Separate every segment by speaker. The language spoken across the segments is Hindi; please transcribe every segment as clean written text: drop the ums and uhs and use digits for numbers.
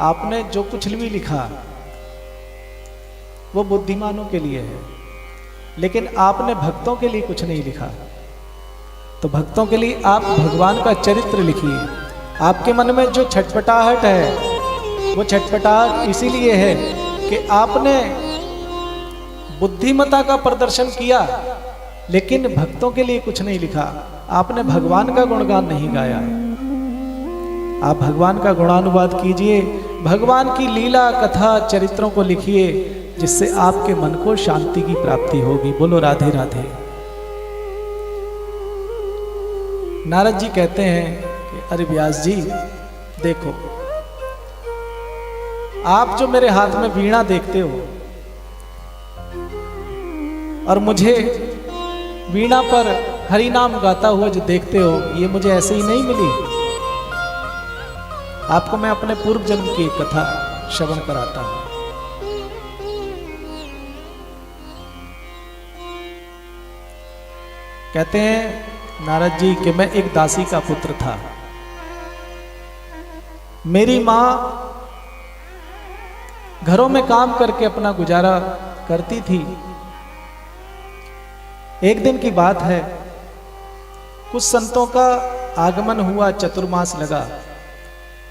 Speaker 1: आपने जो कुछ भी लिखा वो बुद्धिमानों के लिए है, लेकिन आपने भक्तों के लिए कुछ नहीं लिखा। तो भक्तों के लिए आप भगवान का चरित्र लिखिए। आपके मन में जो छटपटाहट है वो छटपटाहट इसीलिए है कि आपने बुद्धिमता का प्रदर्शन किया, लेकिन भक्तों के लिए कुछ नहीं लिखा। आपने भगवान का गुणगान नहीं गाया। आप भगवान का गुणानुवाद कीजिए, भगवान की लीला कथा चरित्रों को लिखिए, जिससे आपके मन को शांति की प्राप्ति होगी। बोलो राधे राधे। नारद जी कहते हैं कि अरे व्यास जी देखो, आप जो मेरे हाथ में वीणा देखते हो और मुझे वीणा पर हरि नाम गाता हुआ जो देखते हो, ये मुझे ऐसे ही नहीं मिली। आपको मैं अपने पूर्व जन्म की एक कथा श्रवण कराता हूं। कहते हैं नारद जी कि मैं एक दासी का पुत्र था। मेरी मां घरों में काम करके अपना गुजारा करती थी। एक दिन की बात है, कुछ संतों का आगमन हुआ, चतुर्मास लगा,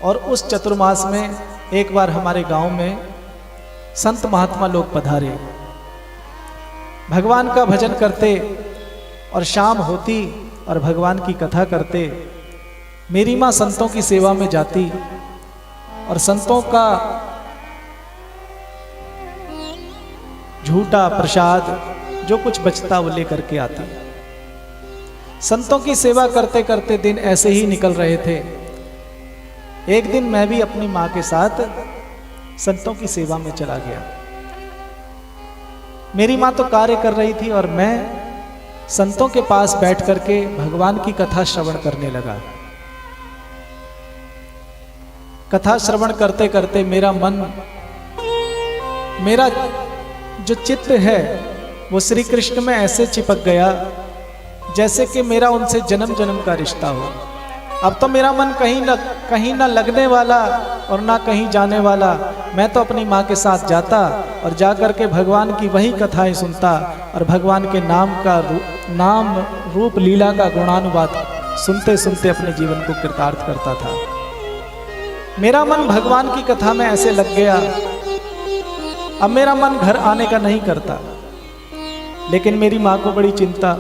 Speaker 1: और उस चतुर्मास में एक बार हमारे गांव में संत महात्मा लोग पधारे। भगवान का भजन करते और शाम होती और भगवान की कथा करते। मेरी माँ संतों की सेवा में जाती और संतों का झूठा प्रसाद जो कुछ बचता वो लेकर के आती। संतों की सेवा करते करते दिन ऐसे ही निकल रहे थे। एक दिन मैं भी अपनी माँ के साथ संतों की सेवा में चला गया। मेरी माँ तो कार्य कर रही थी और मैं संतों के पास बैठ करके भगवान की कथा श्रवण करने लगा। कथा श्रवण करते करते मेरा जो चित्त है वो श्री कृष्ण में ऐसे चिपक गया जैसे कि मेरा उनसे जन्म जन्म का रिश्ता हो। अब तो मेरा मन कहीं ना लगने वाला और ना कहीं जाने वाला। मैं तो अपनी माँ के साथ जाता और जा करके भगवान की वही कथाएं सुनता और भगवान के नाम रूप लीला का गुणानुवाद सुनते सुनते अपने जीवन को कृतार्थ करता था। मेरा मन भगवान की कथा में ऐसे लग गया, अब मेरा मन घर आने का नहीं करता। लेकिन मेरी माँ को बड़ी चिंता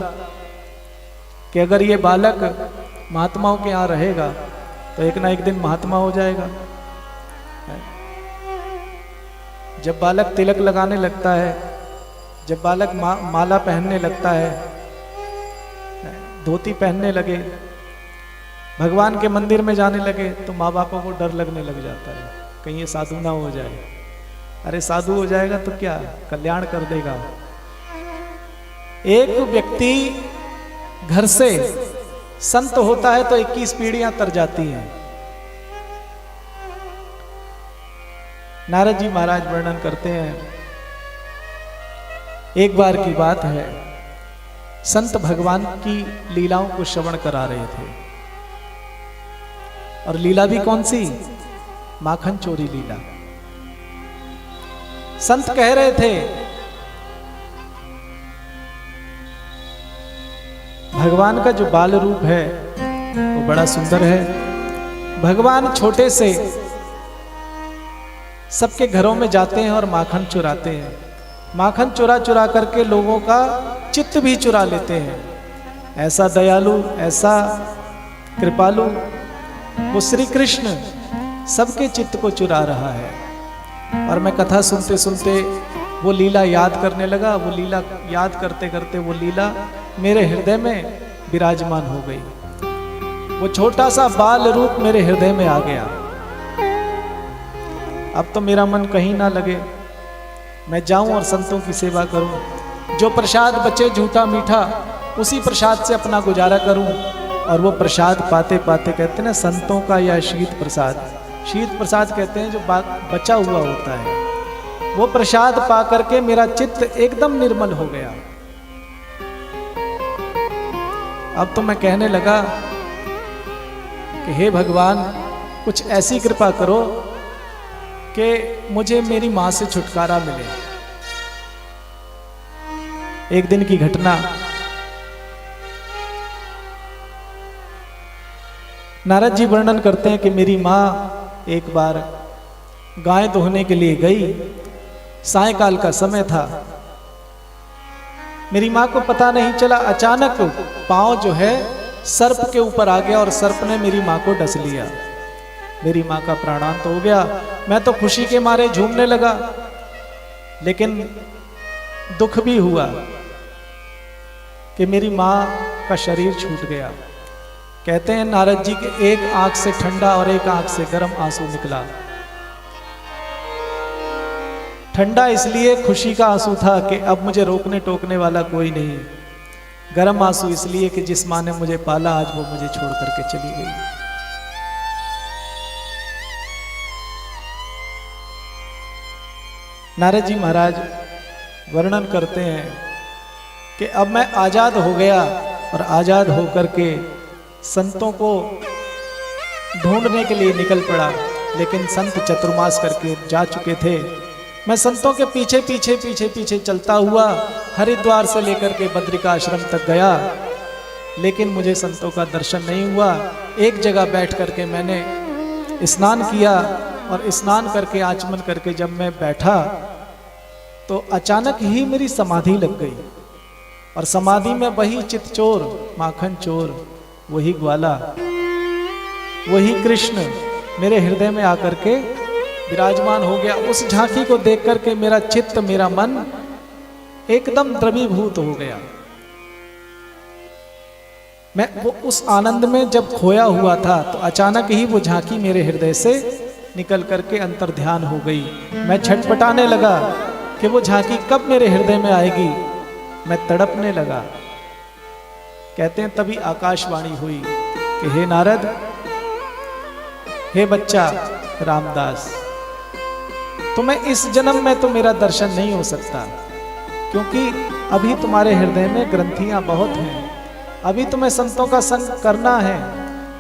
Speaker 1: कि अगर ये बालक महात्माओं के यहाँ रहेगा तो एक ना एक दिन महात्मा हो जाएगा। जब बालक तिलक लगाने लगता है, जब बालक माला पहनने लगता है, धोती पहनने लगे, भगवान के मंदिर में जाने लगे, तो माँ बापों को डर लगने लग जाता है कहीं ये साधु ना हो जाए। अरे साधु हो जाएगा तो क्या कल्याण कर देगा। एक व्यक्ति घर से संत होता है तो 21 पीढ़ियां तर जाती हैं। नारद जी महाराज वर्णन करते हैं, एक बार की बात है, संत भगवान की लीलाओं को श्रवण करा रहे थे। और लीला भी कौन सी? माखन चोरी लीला। संत कह रहे थे भगवान का जो बाल रूप है वो बड़ा सुंदर है। भगवान छोटे से सबके घरों में जाते हैं और माखन चुराते हैं। माखन चुरा चुरा करके लोगों का चित्त भी चुरा लेते हैं। ऐसा दयालु, ऐसा कृपालु वो श्री कृष्ण सबके चित्त को चुरा रहा है। और मैं कथा सुनते सुनते वो लीला याद करने लगा। वो लीला याद करते करते वो लीला मेरे हृदय में विराजमान हो गई। वो छोटा सा बाल रूप मेरे हृदय में आ गया। अब तो मेरा मन कहीं ना लगे, मैं जाऊं और संतों की सेवा करूं। जो प्रसाद बचे झूठा मीठा, उसी प्रसाद से अपना गुजारा करूं। और वो प्रसाद पाते पाते, कहते हैं ना संतों का या शीत प्रसाद, शीत प्रसाद कहते हैं जो बचा हुआ होता है, वो प्रसाद पा करके मेरा चित्त एकदम निर्मल हो गया। अब तो मैं कहने लगा कि हे भगवान, कुछ ऐसी कृपा करो कि मुझे मेरी माँ से छुटकारा मिले। एक दिन की घटना, नारद जी वर्णन करते हैं कि मेरी माँ एक बार गाय दोहने के लिए गई। सायंकाल का समय था। मेरी माँ को पता नहीं चला, अचानक पांव जो है सर्प के ऊपर आ गया और सर्प ने मेरी माँ को डस लिया। मेरी माँ का प्राणांत हो गया। मैं तो खुशी के मारे झूमने लगा, लेकिन दुख भी हुआ कि मेरी माँ का शरीर छूट गया। कहते हैं नारद जी के एक आंख से ठंडा और एक आंख से गर्म आंसू निकला। ठंडा इसलिए खुशी का आंसू था कि अब मुझे रोकने टोकने वाला कोई नहीं। गर्म आंसू इसलिए कि जिस माँ ने मुझे पाला आज वो मुझे छोड़ करके चली गई। नारद जी महाराज वर्णन करते हैं कि अब मैं आजाद हो गया और आजाद होकर के संतों को ढूंढने के लिए निकल पड़ा, लेकिन संत चतुर्मास करके जा चुके थे। मैं संतों के पीछे पीछे पीछे पीछे चलता हुआ हरिद्वार से लेकर के बद्रिका आश्रम तक गया, लेकिन मुझे संतों का दर्शन नहीं हुआ। एक जगह बैठ करके मैंने स्नान किया और स्नान करके आचमन करके जब मैं बैठा तो अचानक ही मेरी समाधि लग गई। और समाधि में वही चितचोर, माखन चोर, वही ग्वाला, वही कृष्ण मेरे हृदय में आकर के विराजमान हो गया। उस झांकी को देख करके मेरा चित्त, मेरा मन एकदम द्रवीभूत हो गया। मैं वो उस आनंद में जब खोया हुआ था तो अचानक ही वो झांकी मेरे हृदय से निकल करके अंतर ध्यान हो गई। मैं छटपटाने लगा कि वो झांकी कब मेरे हृदय में आएगी। मैं तड़पने लगा। कहते हैं तभी आकाशवाणी हुई कि हे नारद, हे बच्चा रामदास, तुम्हें इस जन्म में तो मेरा दर्शन नहीं हो सकता, क्योंकि अभी तुम्हारे हृदय में ग्रंथियां बहुत हैं। अभी तुम्हें संतों का संग करना है,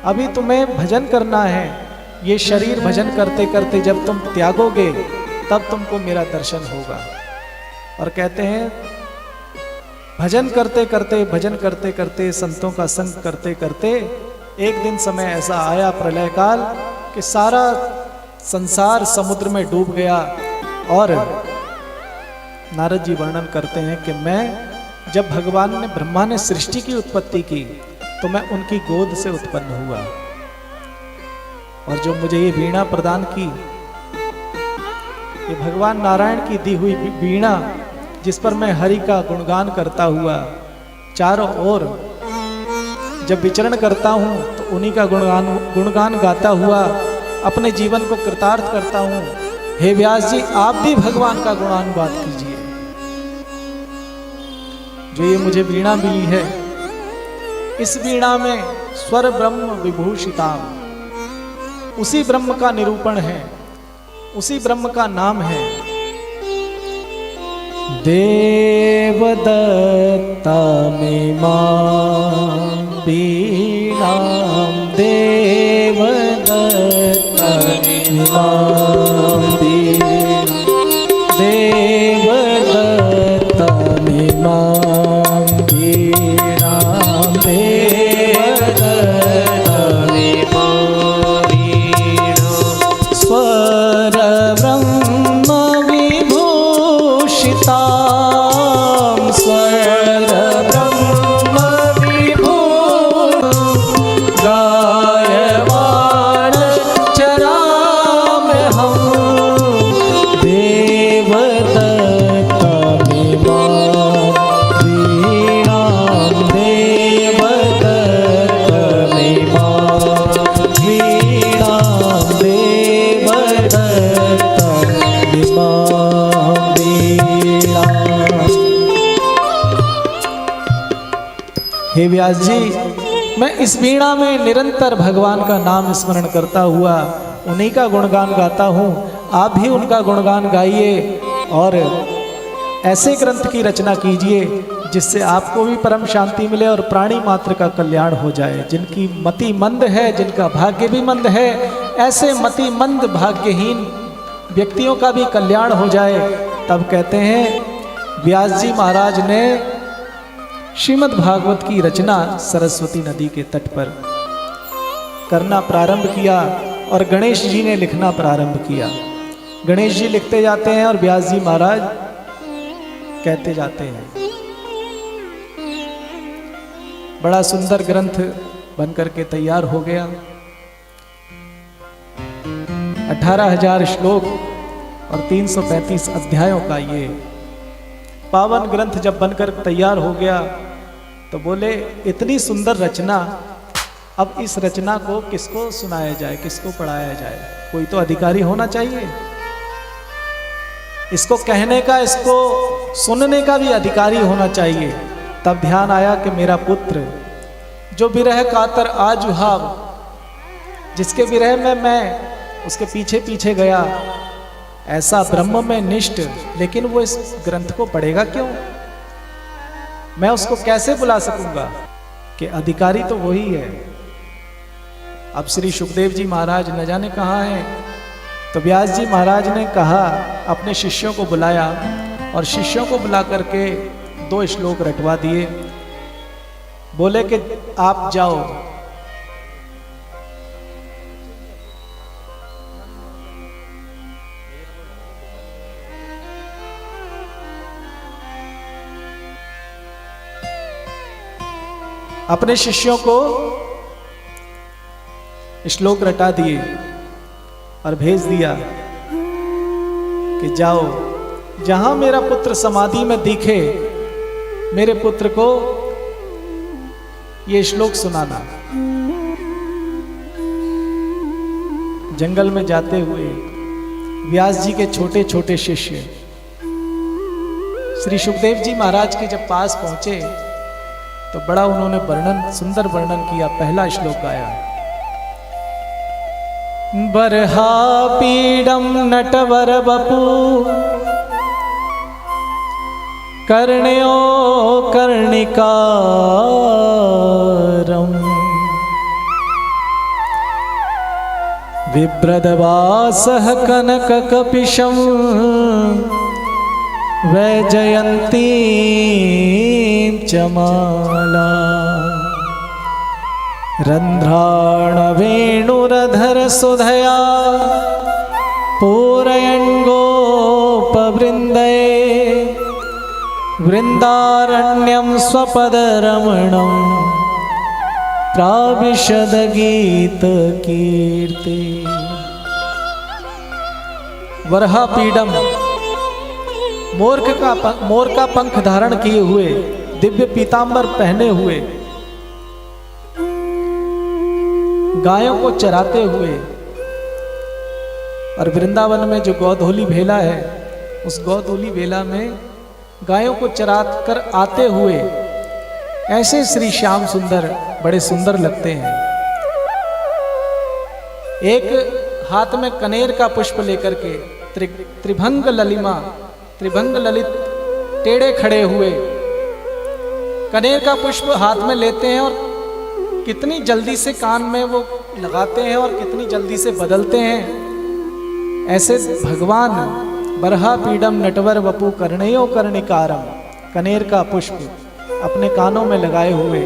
Speaker 1: अभी तुम्हें भजन करना है। ये शरीर भजन करते करते जब तुम त्यागोगे तब तुमको मेरा दर्शन होगा। और कहते हैं भजन करते करते, भजन करते करते, संतों का संग करते करते एक दिन समय ऐसा आया प्रलय काल कि सारा संसार समुद्र में डूब गया। और नारद जी वर्णन करते हैं कि मैं जब भगवान ने, ब्रह्मा ने सृष्टि की उत्पत्ति की तो मैं उनकी गोद से उत्पन्न हुआ। और जो मुझे ये वीणा प्रदान की, ये भगवान नारायण की दी हुई वीणा, जिस पर मैं हरि का गुणगान करता हुआ चारों ओर जब विचरण करता हूँ तो उन्हीं का गुणगान गाता हुआ अपने जीवन को कृतार्थ करता हूँ। हे व्यास जी, आप भी भगवान का गुणानुवाद कीजिए। जो ये मुझे वीणा मिली है, इस वीणा में स्वर ब्रह्म विभूषिताम, उसी ब्रह्म का निरूपण है, उसी ब्रह्म का नाम है। देवदत्ता में मां वीणा, देवदत्ता में मां वीणा, देवदत्ता में मां वीणा, देवदत्ता में मां वीणा, स्वर ब्रह्म विभूषितां, स्वर ब्रह्म विभूषितां, गायवाण चराम्यहं, देवदत्ता में मां वीणां, देवदत्ता में मां वीणां, देवदत्ता में मां वीणां। हे व्यास जी, मैं इस वीणा में निरंतर भगवान का नाम स्मरण करता हुआ उन्हीं का गुणगान गाता हूँ। आप भी उनका गुणगान गाइए और ऐसे ग्रंथ की रचना कीजिए जिससे आपको भी परम शांति मिले और प्राणी मात्र का कल्याण हो जाए। जिनकी मति मंद है, जिनका भाग्य भी मंद है, ऐसे मति मंद भाग्यहीन व्यक्तियों का भी कल्याण हो जाए, तब कहते हैं व्यास जी महाराज ने श्रीमद् भागवत की रचना सरस्वती नदी के तट पर करना प्रारंभ किया और गणेश जी ने लिखना प्रारंभ किया। गणेश जी लिखते जाते हैं और व्यास जी महाराज कहते जाते हैं। बड़ा सुंदर ग्रंथ बनकर के तैयार हो गया। 18,000 श्लोक और 335 अध्यायों का ये पावन ग्रंथ जब बनकर तैयार हो गया तो बोले इतनी सुंदर रचना, अब इस रचना को किसको सुनाया जाए, किसको पढ़ाया जाए? कोई तो अधिकारी होना चाहिए, इसको कहने का, इसको सुनने का भी अधिकारी होना चाहिए। तब ध्यान आया कि मेरा पुत्र जो विरह कातर आजुहाव, जिसके विरह में मैं उसके पीछे पीछे गया, ऐसा ब्रह्म में निष्ठ, लेकिन वो इस ग्रंथ को पढ़ेगा क्यों? मैं उसको कैसे बुला सकूंगा? कि अधिकारी तो वही है। अब श्री सुखदेव जी महाराज न जाने कहाँ हैं, तो व्यास जी महाराज ने कहा, अपने शिष्यों को बुलाया और शिष्यों को बुला करके 2 श्लोक रटवा दिए। बोले कि आप जाओ, अपने शिष्यों को श्लोक रटा दिए और भेज दिया कि जाओ, जहां मेरा पुत्र समाधि में दिखे, मेरे पुत्र को ये श्लोक सुनाना। जंगल में जाते हुए व्यास जी के छोटे छोटे शिष्य श्री सुखदेव जी महाराज के जब पास पहुंचे तो बड़ा उन्होंने वर्णन, सुंदर वर्णन किया। पहला श्लोक गाया, बरहा पीडम नटवर बपू कर्ण्यो कर्णिकारम विप्रदवासः कनक कपिशं वैजयन्ती च माला रंध्राण वेणुरधर सुधया पूरयन् गोपवृन्दे वृंदारण्यं स्वपदरमणं प्राविशद गीत कीर्ति। वरहा पीडम, मोर का पंख धारण किए हुए, दिव्य पीतांबर पहने हुए, गायों को चराते हुए, और वृंदावन में जो गौधोली भेला है, उस गौधोली भेला में गायों को चरा कर आते हुए ऐसे श्री श्याम सुंदर बड़े सुंदर लगते हैं। एक हाथ में कनेर का पुष्प लेकर के त्रिभंग ललिमा, त्रिभंग ललित टेढ़े खड़े हुए कनेर का पुष्प हाथ में लेते हैं और कितनी जल्दी से कान में वो लगाते हैं और कितनी जल्दी से बदलते हैं। ऐसे भगवान बरहा पीडम नटवर वपु कर्णयो कर्णिकारम, कनेर का पुष्प अपने कानों में लगाए हुए,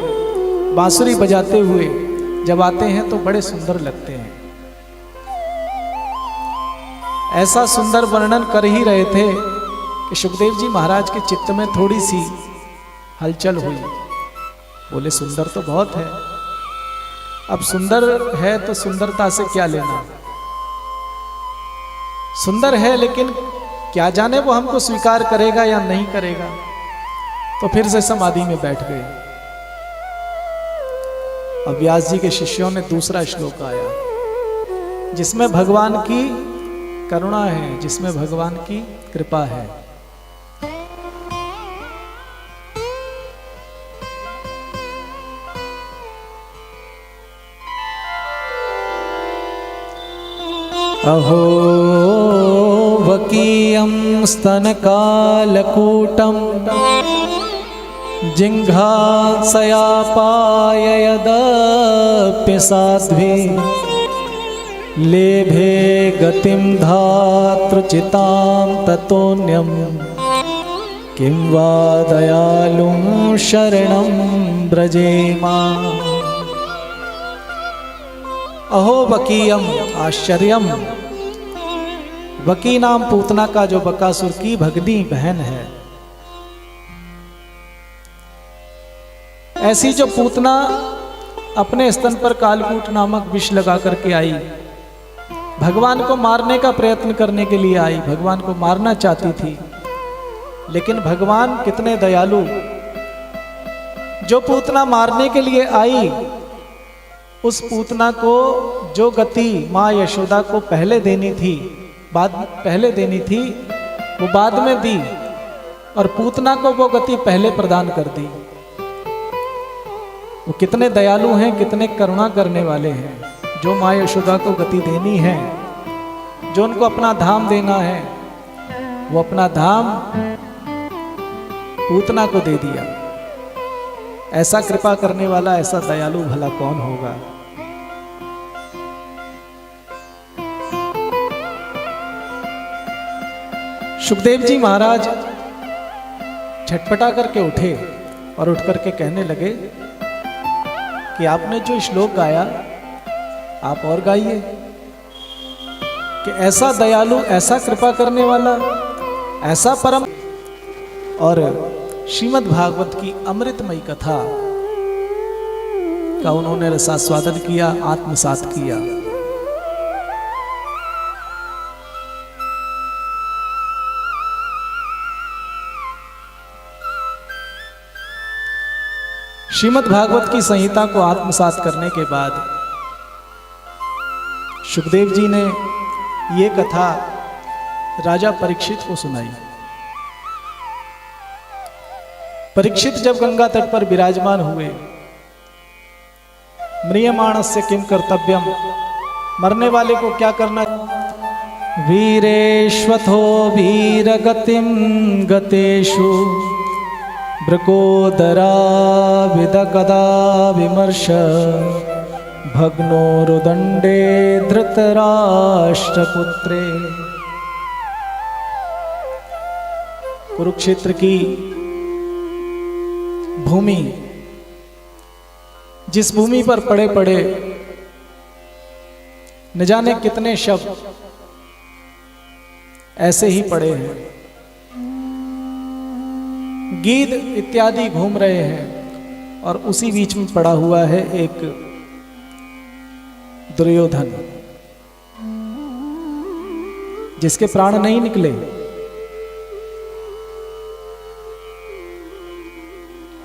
Speaker 1: बांसुरी बजाते हुए जब आते हैं तो बड़े सुंदर लगते हैं। ऐसा सुंदर वर्णन कर ही रहे थे कि सुखदेव जी महाराज के चित्त में थोड़ी सी हलचल हुई। बोले सुंदर तो बहुत है, अब सुंदर है तो सुंदरता से क्या लेना, सुंदर है लेकिन क्या जाने वो हमको स्वीकार करेगा या नहीं करेगा। तो फिर से समाधि में बैठ गए। अब व्यास जी के शिष्यों ने दूसरा श्लोक गाया जिसमें भगवान की करुणा है, जिसमें भगवान की कृपा है। अहो वकीयं स्तनकालकूटं जिह्वासयापाय यदप्य साध्वी लेभे गतिम धातृचितां ततोऽन्यं किं वा दयालुं शरणं व्रजेमा। अहो वकीयम आश्चर्यम, वकी नाम पूतना का जो बकासुर की भगनी बहन है, ऐसी जो पूतना अपने स्तन पर कालकूट नामक विष लगा करके आई, भगवान को मारने का प्रयत्न करने के लिए आई, भगवान को मारना चाहती थी, लेकिन भगवान कितने दयालु, जो पूतना मारने के लिए आई उस पूतना को जो गति माँ यशोदा को पहले देनी थी, पहले देनी थी वो बाद में दी, और पूतना को वो गति पहले प्रदान कर दी। वो कितने दयालु हैं, कितने करुणा करने वाले हैं। जो माँ यशोदा को गति देनी है, जो उनको अपना धाम देना है, वो अपना धाम पूतना को दे दिया। ऐसा कृपा करने वाला, ऐसा दयालु भला कौन होगा। सुखदेव जी महाराज छटपटा करके उठे और उठ करके कहने लगे कि आपने जो श्लोक गाया आप और गाइए, कि ऐसा दयालु, ऐसा कृपा करने वाला, ऐसा परम। और श्रीमद् भागवत की अमृतमयी कथा का उन्होंने रसास्वादन किया, आत्मसात किया। श्रीमद् भागवत की संहिता को आत्मसात करने के बाद सुखदेव जी ने ये कथा राजा परीक्षित को सुनाई। परीक्षित जब गंगा तट पर विराजमान हुए, म्रियमाणस्य किम कर्तव्यम, मरने वाले को क्या करना, वीरेश्वथो वीरगतिम गतेषु भृकोदरा विदगदा विमर्श भग्नोरुदंडे धृतराष्ट्रपुत्रे। कुरुक्षेत्र की भूमि, जिस भूमि पर पड़े पड़े न जाने कितने शव ऐसे ही पड़े हैं, गीद इत्यादि घूम रहे हैं, और उसी बीच में पड़ा हुआ है एक दुर्योधन, जिसके प्राण नहीं निकले।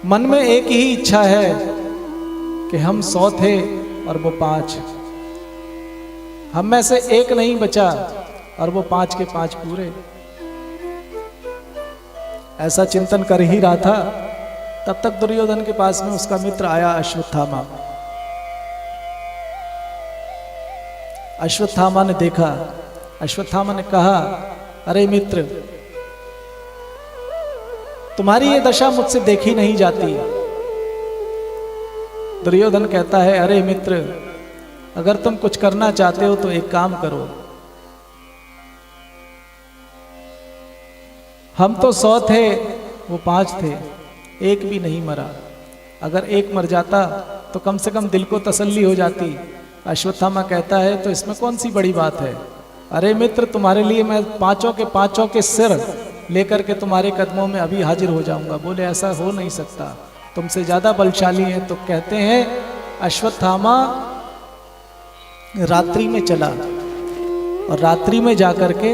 Speaker 1: मन में एक ही इच्छा है कि हम 100 थे और वो 5, हम में से एक नहीं बचा और वो 5 के 5 पूरे। ऐसा चिंतन कर ही रहा था, तब तक दुर्योधन के पास में उसका मित्र आया, अश्वत्थामा। अश्वत्थामा ने देखा, अश्वत्थामा ने कहा, अरे मित्र, तुम्हारी ये दशा मुझसे देखी नहीं जाती। दुर्योधन कहता है, अरे मित्र, अगर तुम कुछ करना चाहते हो तो एक काम करो, हम तो 100 थे, वो 5 थे, एक भी नहीं मरा। अगर एक मर जाता तो कम से कम दिल को तसल्ली हो जाती। अश्वत्थामा कहता है, तो इसमें कौन सी बड़ी बात है। अरे मित्र, तुम्हारे लिए मैं 5 के सिर लेकर के तुम्हारे कदमों में अभी हाजिर हो जाऊंगा। बोले ऐसा हो नहीं सकता, तुमसे ज्यादा बलशाली है। तो कहते हैं अश्वत्थामा रात्रि में चला और रात्रि में जाकर के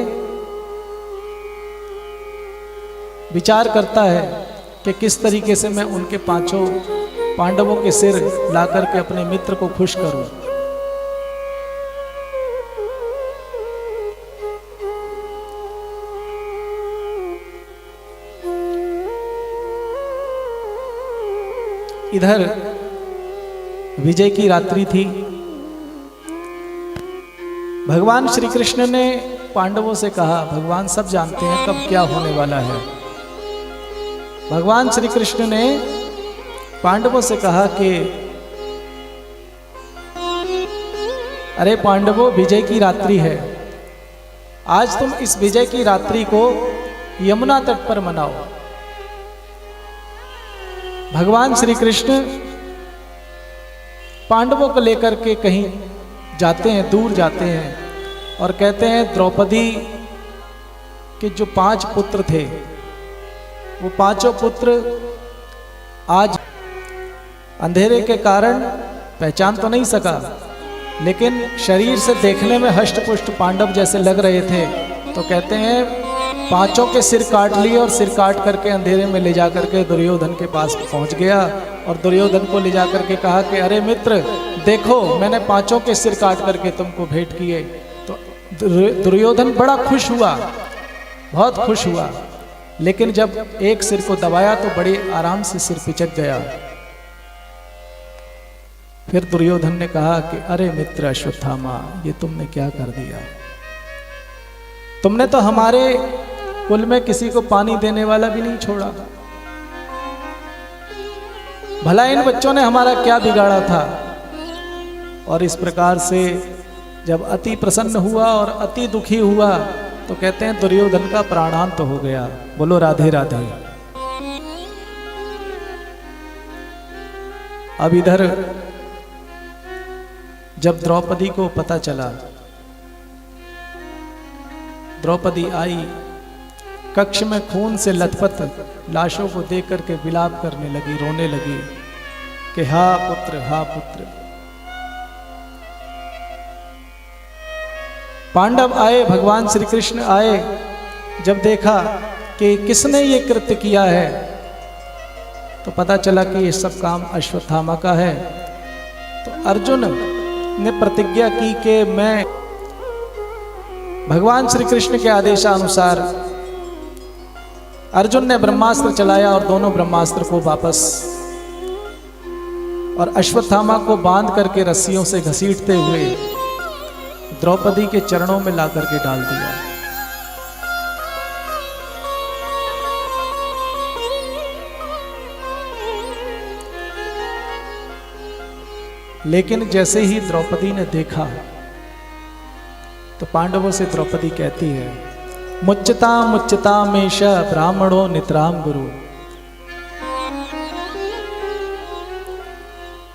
Speaker 1: विचार करता है कि किस तरीके से मैं उनके 5 पांडवों के सिर ला करके अपने मित्र को खुश करूं। इधर विजय की रात्रि थी। भगवान श्री कृष्ण ने पांडवों से कहा, भगवान सब जानते हैं कब क्या होने वाला है। भगवान श्री कृष्ण ने पांडवों से कहा कि अरे पांडवों, विजय की रात्रि है, आज तुम इस विजय की रात्रि को यमुना तट पर मनाओ। भगवान श्री कृष्ण पांडवों को लेकर के कहीं जाते हैं, दूर जाते हैं और कहते हैं द्रौपदी के जो 5 पुत्र थे, वो 5 पुत्र आज अंधेरे के कारण पहचान तो नहीं सका, लेकिन शरीर से देखने में हष्ट-पुष्ट पांडव जैसे लग रहे थे। तो कहते हैं 5 के सिर काट लिए और सिर काट करके अंधेरे में ले जा करके दुर्योधन के पास पहुंच गया और दुर्योधन को ले जा करके कहा कि अरे मित्र देखो, मैंने 5 के सिर काट करके तुमको भेंट किए। तो दुर्योधन बड़ा खुश हुआ, बहुत खुश हुआ, लेकिन जब एक सिर को दबाया तो बड़े आराम से सिर पिचक गया। फिर दुर्योधन ने कहा कि अरे मित्र अश्वत्थामा, ये तुमने क्या कर दिया? तुमने तो हमारे कुल में किसी को पानी देने वाला भी नहीं छोड़ा। भला इन बच्चों ने हमारा क्या बिगाड़ा था? और इस प्रकार से जब अति प्रसन्न हुआ और अति दुखी हुआ तो कहते हैं दुर्योधन का प्राणांत हो गया। बोलो राधे राधे। अब इधर जब द्रौपदी को पता चला, द्रौपदी आई, कक्ष में खून से लथपथ लाशों को देख करके विलाप करने लगी, रोने लगी कि हा पुत्र, हा पुत्र। पांडव आए, भगवान श्री कृष्ण आए, जब देखा कि किसने ये कृत्य किया है तो पता चला कि ये सब काम अश्वत्थामा का है। तो अर्जुन ने प्रतिज्ञा की कि मैं भगवान श्री कृष्ण के आदेशानुसार अर्जुन ने ब्रह्मास्त्र चलाया और दोनों ब्रह्मास्त्र को वापस और अश्वत्थामा को बांध करके रस्सियों से घसीटते हुए द्रौपदी के चरणों में ला करके डाल दिया। लेकिन जैसे ही द्रौपदी ने देखा तो पांडवों से द्रौपदी कहती है, मुच्यता मुच्यता मेष ब्राह्मणो नितराम गुरु।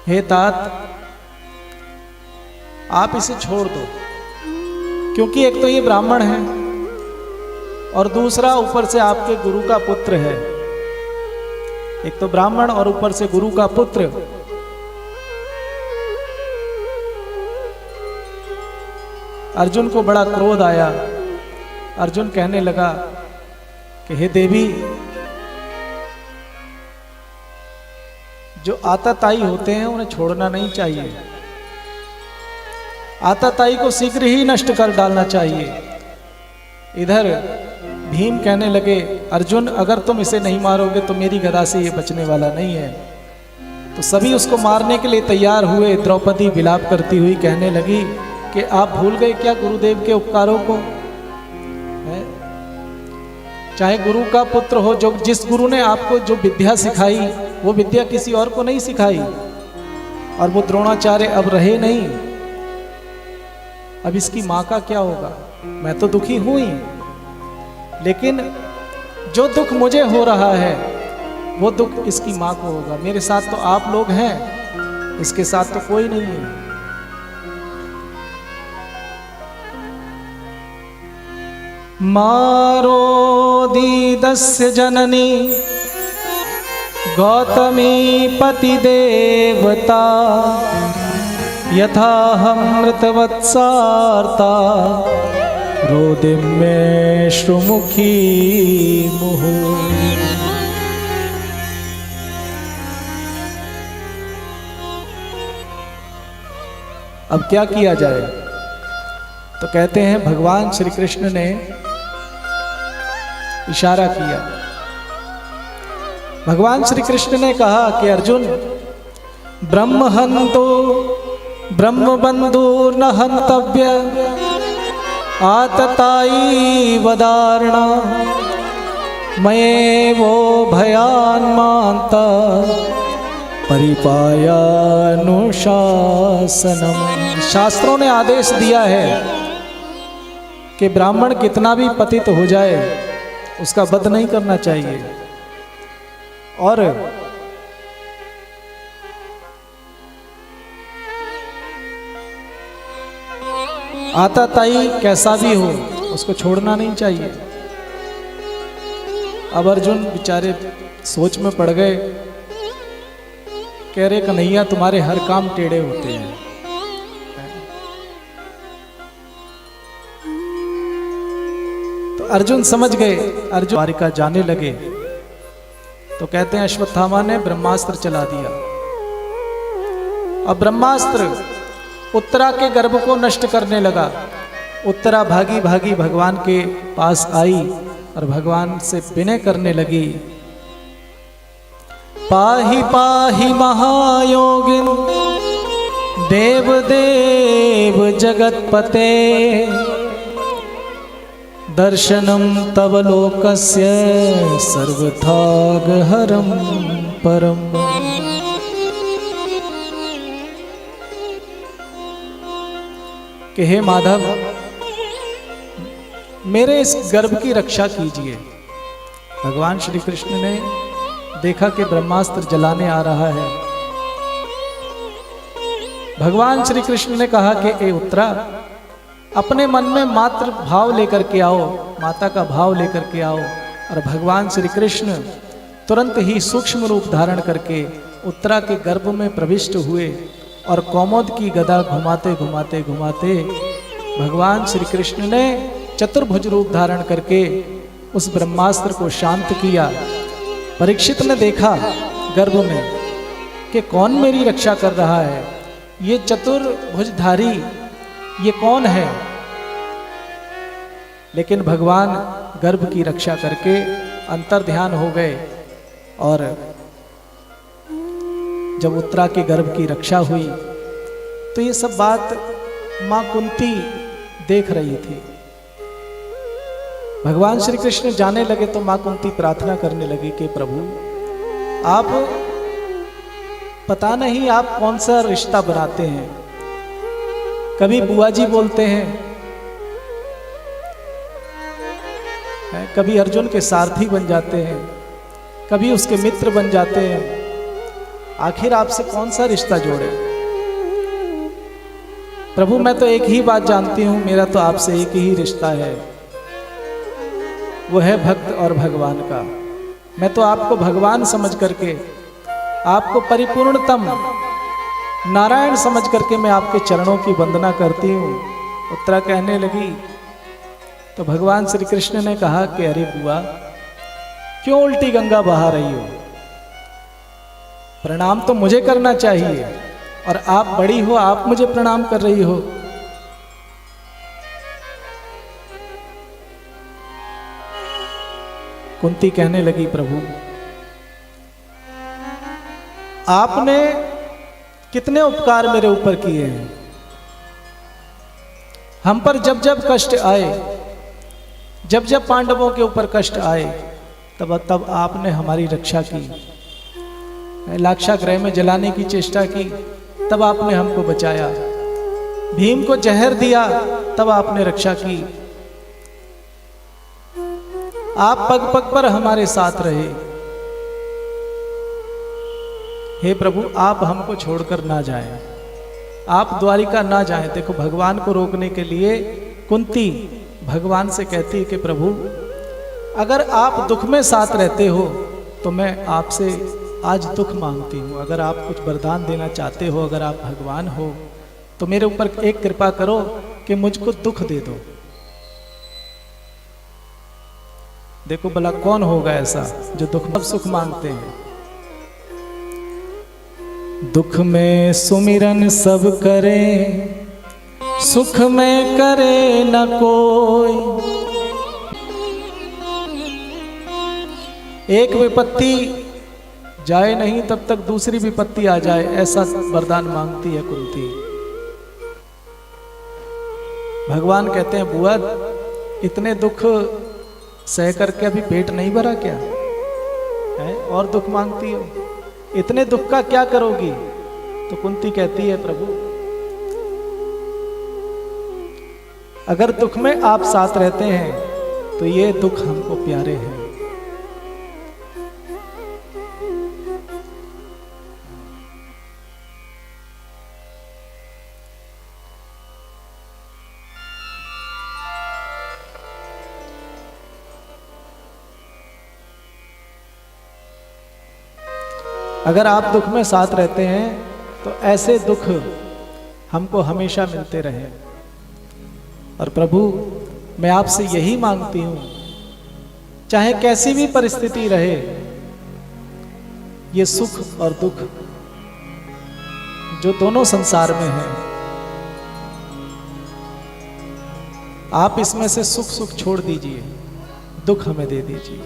Speaker 1: हे तात, आप इसे छोड़ दो, क्योंकि एक तो ये ब्राह्मण है और दूसरा ऊपर से आपके गुरु का पुत्र है। एक तो ब्राह्मण और ऊपर से गुरु का पुत्र। अर्जुन को बड़ा क्रोध आया। अर्जुन कहने लगा कि हे देवी, जो आताताई होते हैं उन्हें छोड़ना नहीं चाहिए, आताताई को शीघ्र ही नष्ट कर डालना चाहिए। इधर भीम कहने लगे, अर्जुन अगर तुम इसे नहीं मारोगे तो मेरी गदा से ये बचने वाला नहीं है। तो सभी उसको मारने के लिए तैयार हुए। द्रौपदी विलाप करती हुई कहने लगी कि आप भूल गए क्या गुरुदेव के उपकारों को? चाहे गुरु का पुत्र हो, जो जिस गुरु ने आपको जो विद्या सिखाई वो विद्या किसी और को नहीं सिखाई, और वो द्रोणाचार्य अब रहे नहीं। अब इसकी मां का क्या होगा? मैं तो दुखी हूं ही, लेकिन जो दुख मुझे हो रहा है वो दुख इसकी मां को होगा। मेरे साथ तो आप लोग हैं, इसके साथ तो कोई नहीं है। मारोदीदस्य जननी गौतमी पतिदेवता यथाहमृतवत्सार्ता रोदिं मे श्रुमुखी मुहु। अब क्या किया जाए? तो कहते हैं भगवान श्री कृष्ण ने इशारा किया। भगवान श्री कृष्ण ने कहा कि अर्जुन, ब्रह्महंतो ब्रह्मबंधुर्न हंतव्य आतताई वदारणा मये वो भयान्मांत परिपायानुशासनम। शास्त्रों ने आदेश दिया है कि ब्राह्मण कितना भी पतित हो जाए उसका वध नहीं करना चाहिए। और आताताई कैसा भी हो उसको छोड़ना नहीं चाहिए। अब अर्जुन बेचारे सोच में पड़ गए, कह रहे कन्हैया तुम्हारे हर काम टेढ़े होते हैं। तो अर्जुन समझ गए, अर्जुन द्वारिका जाने लगे तो कहते हैं अश्वत्थामा ने ब्रह्मास्त्र चला दिया। अब ब्रह्मास्त्र उत्तरा के गर्भ को नष्ट करने लगा। उत्तरा भागी भागी भगवान के पास आई और भगवान से विनय करने लगी, पाहि पाहि महायोगिन देव देव जगतपते दर्शनम तव लोकस्य सर्वथागहरम परम। कि हे माधव मेरे इस गर्भ की रक्षा कीजिए। भगवान श्री कृष्ण ने देखा कि ब्रह्मास्त्र जलाने आ रहा है। भगवान श्री कृष्ण ने कहा कि ए उत्तरा अपने मन में मात्र भाव लेकर के आओ, माता का भाव लेकर के आओ। और भगवान श्री कृष्ण तुरंत ही सूक्ष्म रूप धारण करके उत्तरा के गर्भ में प्रविष्ट हुए और कौमोद की गदा घुमाते घुमाते घुमाते भगवान श्री कृष्ण ने चतुर्भुज रूप धारण करके उस ब्रह्मास्त्र को शांत किया। परीक्षित ने देखा गर्भ में कि कौन मेरी रक्षा कर रहा है, ये चतुर्भुजधारी ये कौन है। लेकिन भगवान गर्भ की रक्षा करके अंतर्ध्यान हो गए और जब उत्तरा के गर्भ की रक्षा हुई तो ये सब बात मां कुंती देख रही थी। भगवान श्री कृष्ण जाने लगे तो मां कुंती प्रार्थना करने लगी कि प्रभु आप पता नहीं आप कौन सा रिश्ता बनाते हैं। कभी बुआ जी बोलते हैं, कभी अर्जुन के सारथी बन जाते हैं, कभी उसके मित्र बन जाते हैं। आखिर आपसे कौन सा रिश्ता जोड़े। प्रभु मैं तो एक ही बात जानती हूं, मेरा तो आपसे एक ही रिश्ता है, वो है भक्त और भगवान का। मैं तो आपको भगवान समझ करके, आपको परिपूर्णतम नारायण समझ करके मैं आपके चरणों की वंदना करती हूँ। उत्तरा कहने लगी तो भगवान श्री कृष्ण ने कहा कि अरे बुआ क्यों उल्टी गंगा बहा रही हो, प्रणाम तो मुझे करना चाहिए और आप बड़ी हो, आप मुझे प्रणाम कर रही हो। कुंती कहने लगी प्रभु आपने कितने उपकार मेरे ऊपर किए हैं। हम पर जब जब कष्ट आए, जब जब पांडवों के ऊपर कष्ट आए, तब तब आपने हमारी रक्षा की। लाक्षागृह में जलाने की चेष्टा की, तब आपने हमको बचाया। भीम को जहर दिया, तब आपने रक्षा की। आप पग पग पर हमारे साथ रहे। हे प्रभु आप हमको छोड़कर ना जाएं, आप द्वारिका ना जाएं। देखो भगवान को रोकने के लिए कुंती भगवान से कहती है कि प्रभु अगर आप दुख में साथ रहते हो तो मैं आपसे आज दुख मांगती हूँ। अगर आप कुछ वरदान देना चाहते हो, अगर आप भगवान हो तो मेरे ऊपर एक कृपा करो कि मुझको दुख दे दो। देखो भला कौन होगा ऐसा जो दुख में सुख मांगते हैं। दुख में सुमिरन सब करे, सुख में करे न कोई। एक विपत्ति जाए नहीं तब तक दूसरी विपत्ति आ जाए, ऐसा वरदान मांगती है कुंती। भगवान कहते हैं बुआ इतने दुख सह करके अभी पेट नहीं भरा क्या है, और दुख मांगती हो। इतने दुख का क्या करोगी? तो कुंती कहती है, प्रभु अगर दुख में आप साथ रहते हैं तो ये दुख हमको प्यारे हैं। अगर आप दुख में साथ रहते हैं तो ऐसे दुख हमको हमेशा मिलते रहे। और प्रभु मैं आपसे यही मांगती हूं, चाहे कैसी भी परिस्थिति रहे, ये सुख और दुख जो दोनों संसार में है, आप इसमें से सुख सुख छोड़ दीजिए, दुख हमें दे दीजिए।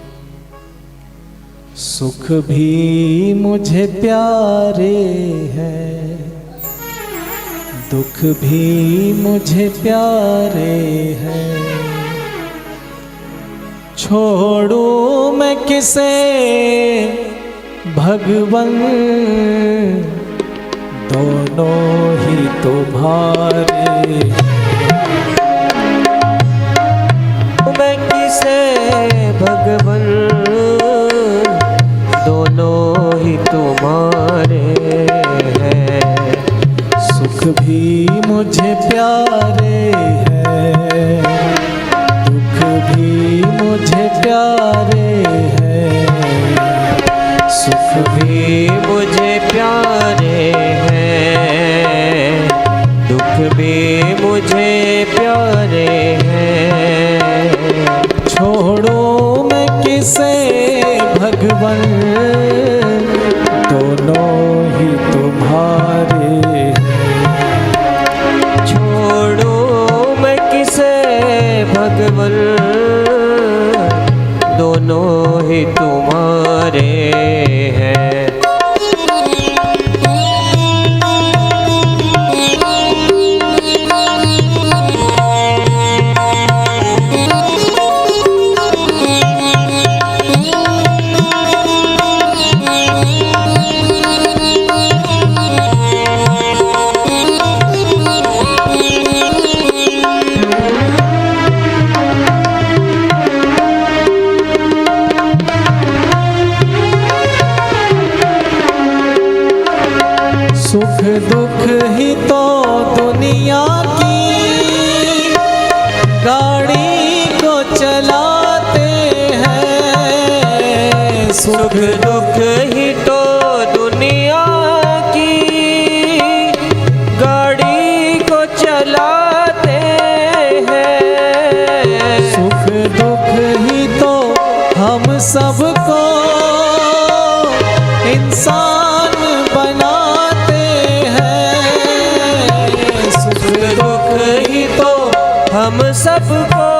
Speaker 1: सुख भी मुझे प्यारे हैं, दुख भी मुझे प्यारे हैं, छोड़ूं मैं किसे भगवन, दोनों ही तुम्हारे हैं।
Speaker 2: मैं किसे भगवन, दोनों ही तुम्हारे हैं।
Speaker 1: सुख भी मुझे प्यारे हैं, दुख भी मुझे प्यारे हैं,
Speaker 2: सुख भी मुझे प्यारे हैं, दुख भी मुझे प्यारे हैं।
Speaker 1: छोड़ो मैं किसे भगवन, दोनों ही तुम्हारे हैं।
Speaker 2: छोड़ो मैं किसे भगवन, दोनों ही तुम्हारे हैं।
Speaker 1: सुख दुख ही तो दुनिया की गाड़ी को चलाते हैं।
Speaker 2: सुख दुख ही तो दुनिया की गाड़ी को चलाते हैं।
Speaker 1: सुख दुख ही तो हम सबको इंसान बनाते हैं। सुख दुख ही तो
Speaker 2: हम सबको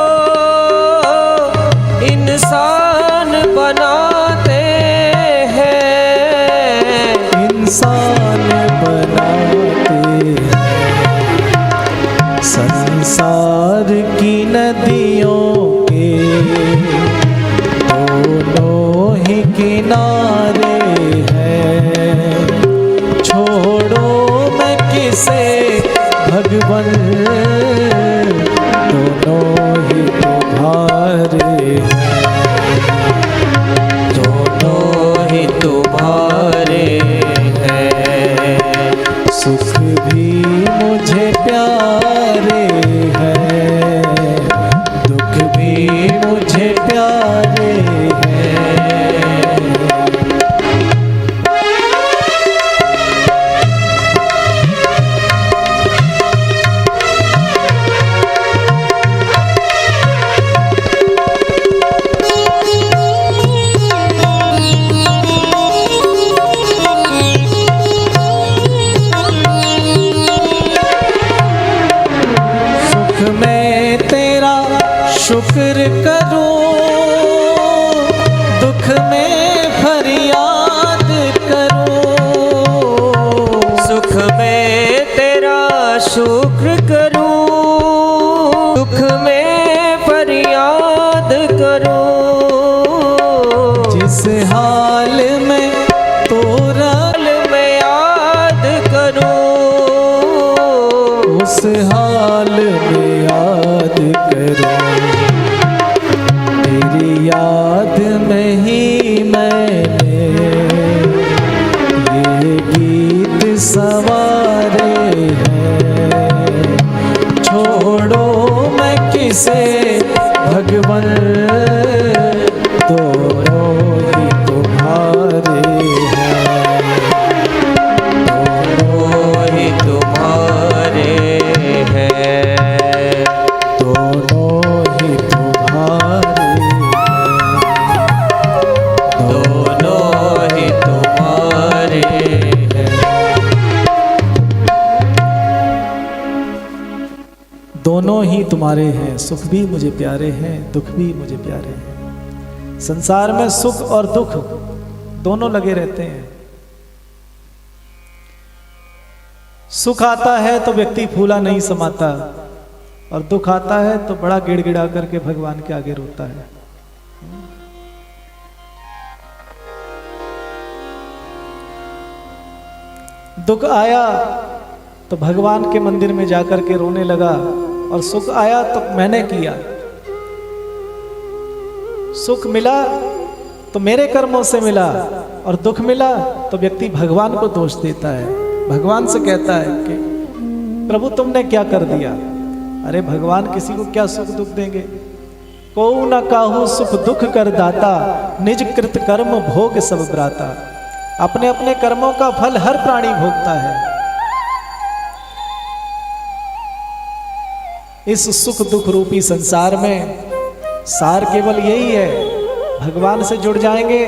Speaker 2: इंसान बनाते हैं।
Speaker 1: इंसान बनाते हैं। संसार की नदियों के दोनों ही किनारे हैं। छोड़ो मैं किसे भगवन, दोनों ही तुम्हारे हैं।
Speaker 2: दोनों ही तुम्हारे हैं।
Speaker 1: सुख भी मुझे प्यारे हैं, दुख भी मुझे प्यारे हैं। मैं तेरा शुक्र करूं, दुख में फरियाद करूं।
Speaker 2: सुख में तेरा शुक्र करूं, दुख में फरियाद करूं।
Speaker 1: जिस हाल में तो तेरी याद में ही मैंने ये गीत सवारे हैं। छोड़ो मैं किसे भगवन, दोनों ही तुम्हारे हैं।
Speaker 2: दोनों ही तुम्हारे हैं।
Speaker 1: दोनों ही तुम्हारे हैं।
Speaker 2: दोनों ही तुम्हारे हैं।
Speaker 1: दोनों ही तुम्हारे हैं, सुख भी मुझे प्यारे हैं, दुख भी मुझे प्यारे हैं। संसार में सुख और दुख दोनों लगे रहते हैं। सुख आता है तो व्यक्ति फूला नहीं समाता, और दुख आता है तो बड़ा गिड़गिड़ा करके भगवान के आगे रोता है। दुख आया तो भगवान के मंदिर में जाकर के रोने लगा, और सुख आया तो मैंने किया। सुख मिला तो मेरे कर्मों से मिला, और दुख मिला तो व्यक्ति भगवान को दोष देता है, भगवान से कहता है कि प्रभु तुमने क्या कर दिया। अरे भगवान किसी को क्या सुख दुख देंगे। को न काहू सुख दुख कर दाता, निज कृत कर्म भोग सब ब्राता। अपने अपने कर्मों का फल हर प्राणी भोगता है। इस सुख दुख रूपी संसार में सार केवल यही है, भगवान से जुड़ जाएंगे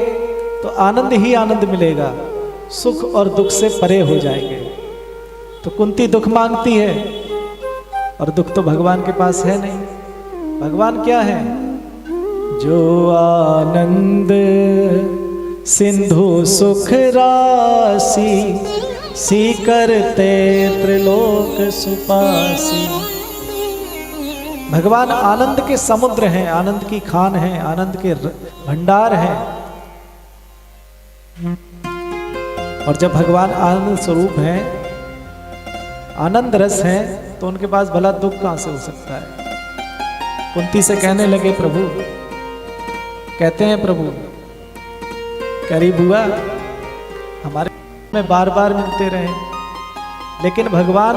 Speaker 1: तो आनंद ही आनंद मिलेगा, सुख और दुख से परे हो जाएंगे। तो कुंती दुख मांगती है, और दुख तो भगवान के पास है नहीं। भगवान क्या है? जो आनंद सिंधु सुख राशि, सी करते त्रिलोक सुपासी। भगवान आनंद के समुद्र हैं, आनंद की खान हैं, आनंद के भंडार हैं। और जब भगवान आनंद स्वरूप हैं, आनंद रस हैं, तो उनके पास भला दुख कहां से हो सकता है। कुंती से कहने लगे प्रभु, कहते हैं प्रभु, कह रही बुआ हमारे में बार बार मिलते रहे, लेकिन भगवान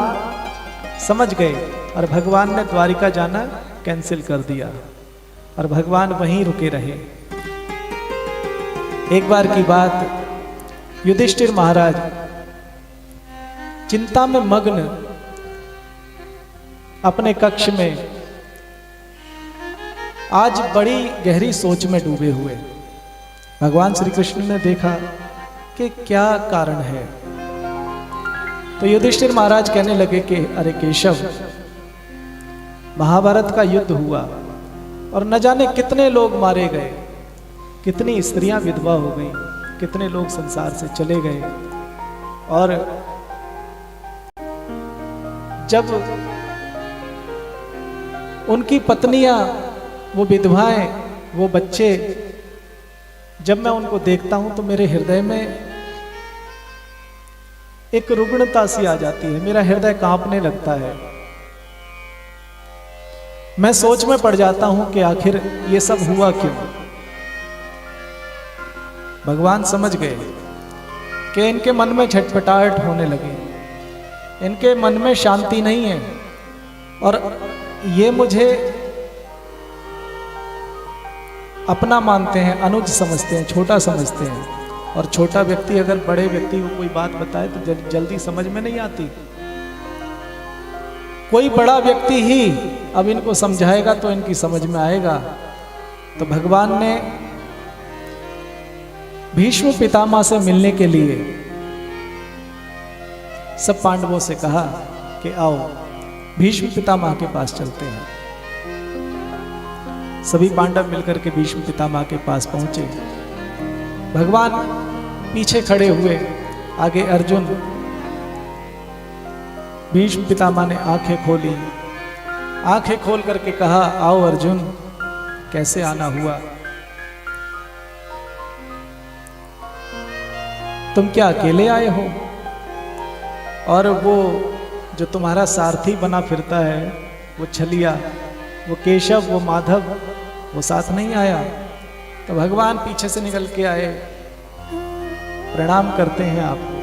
Speaker 1: समझ गए और भगवान ने द्वारिका जाना कैंसिल कर दिया, और भगवान वहीं रुके रहे। एक बार की बात, युधिष्ठिर महाराज चिंता में मग्न अपने कक्ष में आज बड़ी गहरी सोच में डूबे हुए। भगवान श्री कृष्ण ने देखा कि क्या कारण है, तो युधिष्ठिर महाराज कहने लगे कि अरे केशव, महाभारत का युद्ध हुआ और न जाने कितने लोग मारे गए, कितनी स्त्रियां विधवा हो गई, कितने लोग संसार से चले गए, और जब उनकी पत्नियां, वो विधवाएं, वो बच्चे, जब मैं उनको देखता हूं तो मेरे हृदय में एक रुग्णता सी आ जाती है, मेरा हृदय कांपने लगता है। मैं सोच में पड़ जाता हूं कि आखिर ये सब हुआ क्यों। भगवान समझ गए कि इनके मन में छटपटाहट होने लगी, इनके मन में शांति नहीं है, और ये मुझे अपना मानते हैं, अनुज समझते हैं, छोटा समझते हैं, और छोटा व्यक्ति अगर बड़े व्यक्ति को कोई बात बताए तो जल्दी समझ में नहीं आती। कोई बड़ा व्यक्ति ही अब इनको समझाएगा तो इनकी समझ में आएगा। तो भगवान ने भीष्म पितामह से मिलने के लिए सब पांडवों से कहा कि आओ भीष्म पितामह के पास चलते हैं। सभी पांडव मिलकर के भीष्म पितामह के पास पहुंचे। भगवान पीछे खड़े हुए, आगे अर्जुन। भीष्म पितामह ने आंखें खोली, आंखें खोल करके कहा, आओ अर्जुन, कैसे आना हुआ? तुम क्या अकेले आए हो? और वो जो तुम्हारा सारथी बना फिरता है, वो छलिया, वो केशव, वो माधव, वो साथ नहीं आया। तो भगवान पीछे से निकल के आए, प्रणाम करते हैं आपको।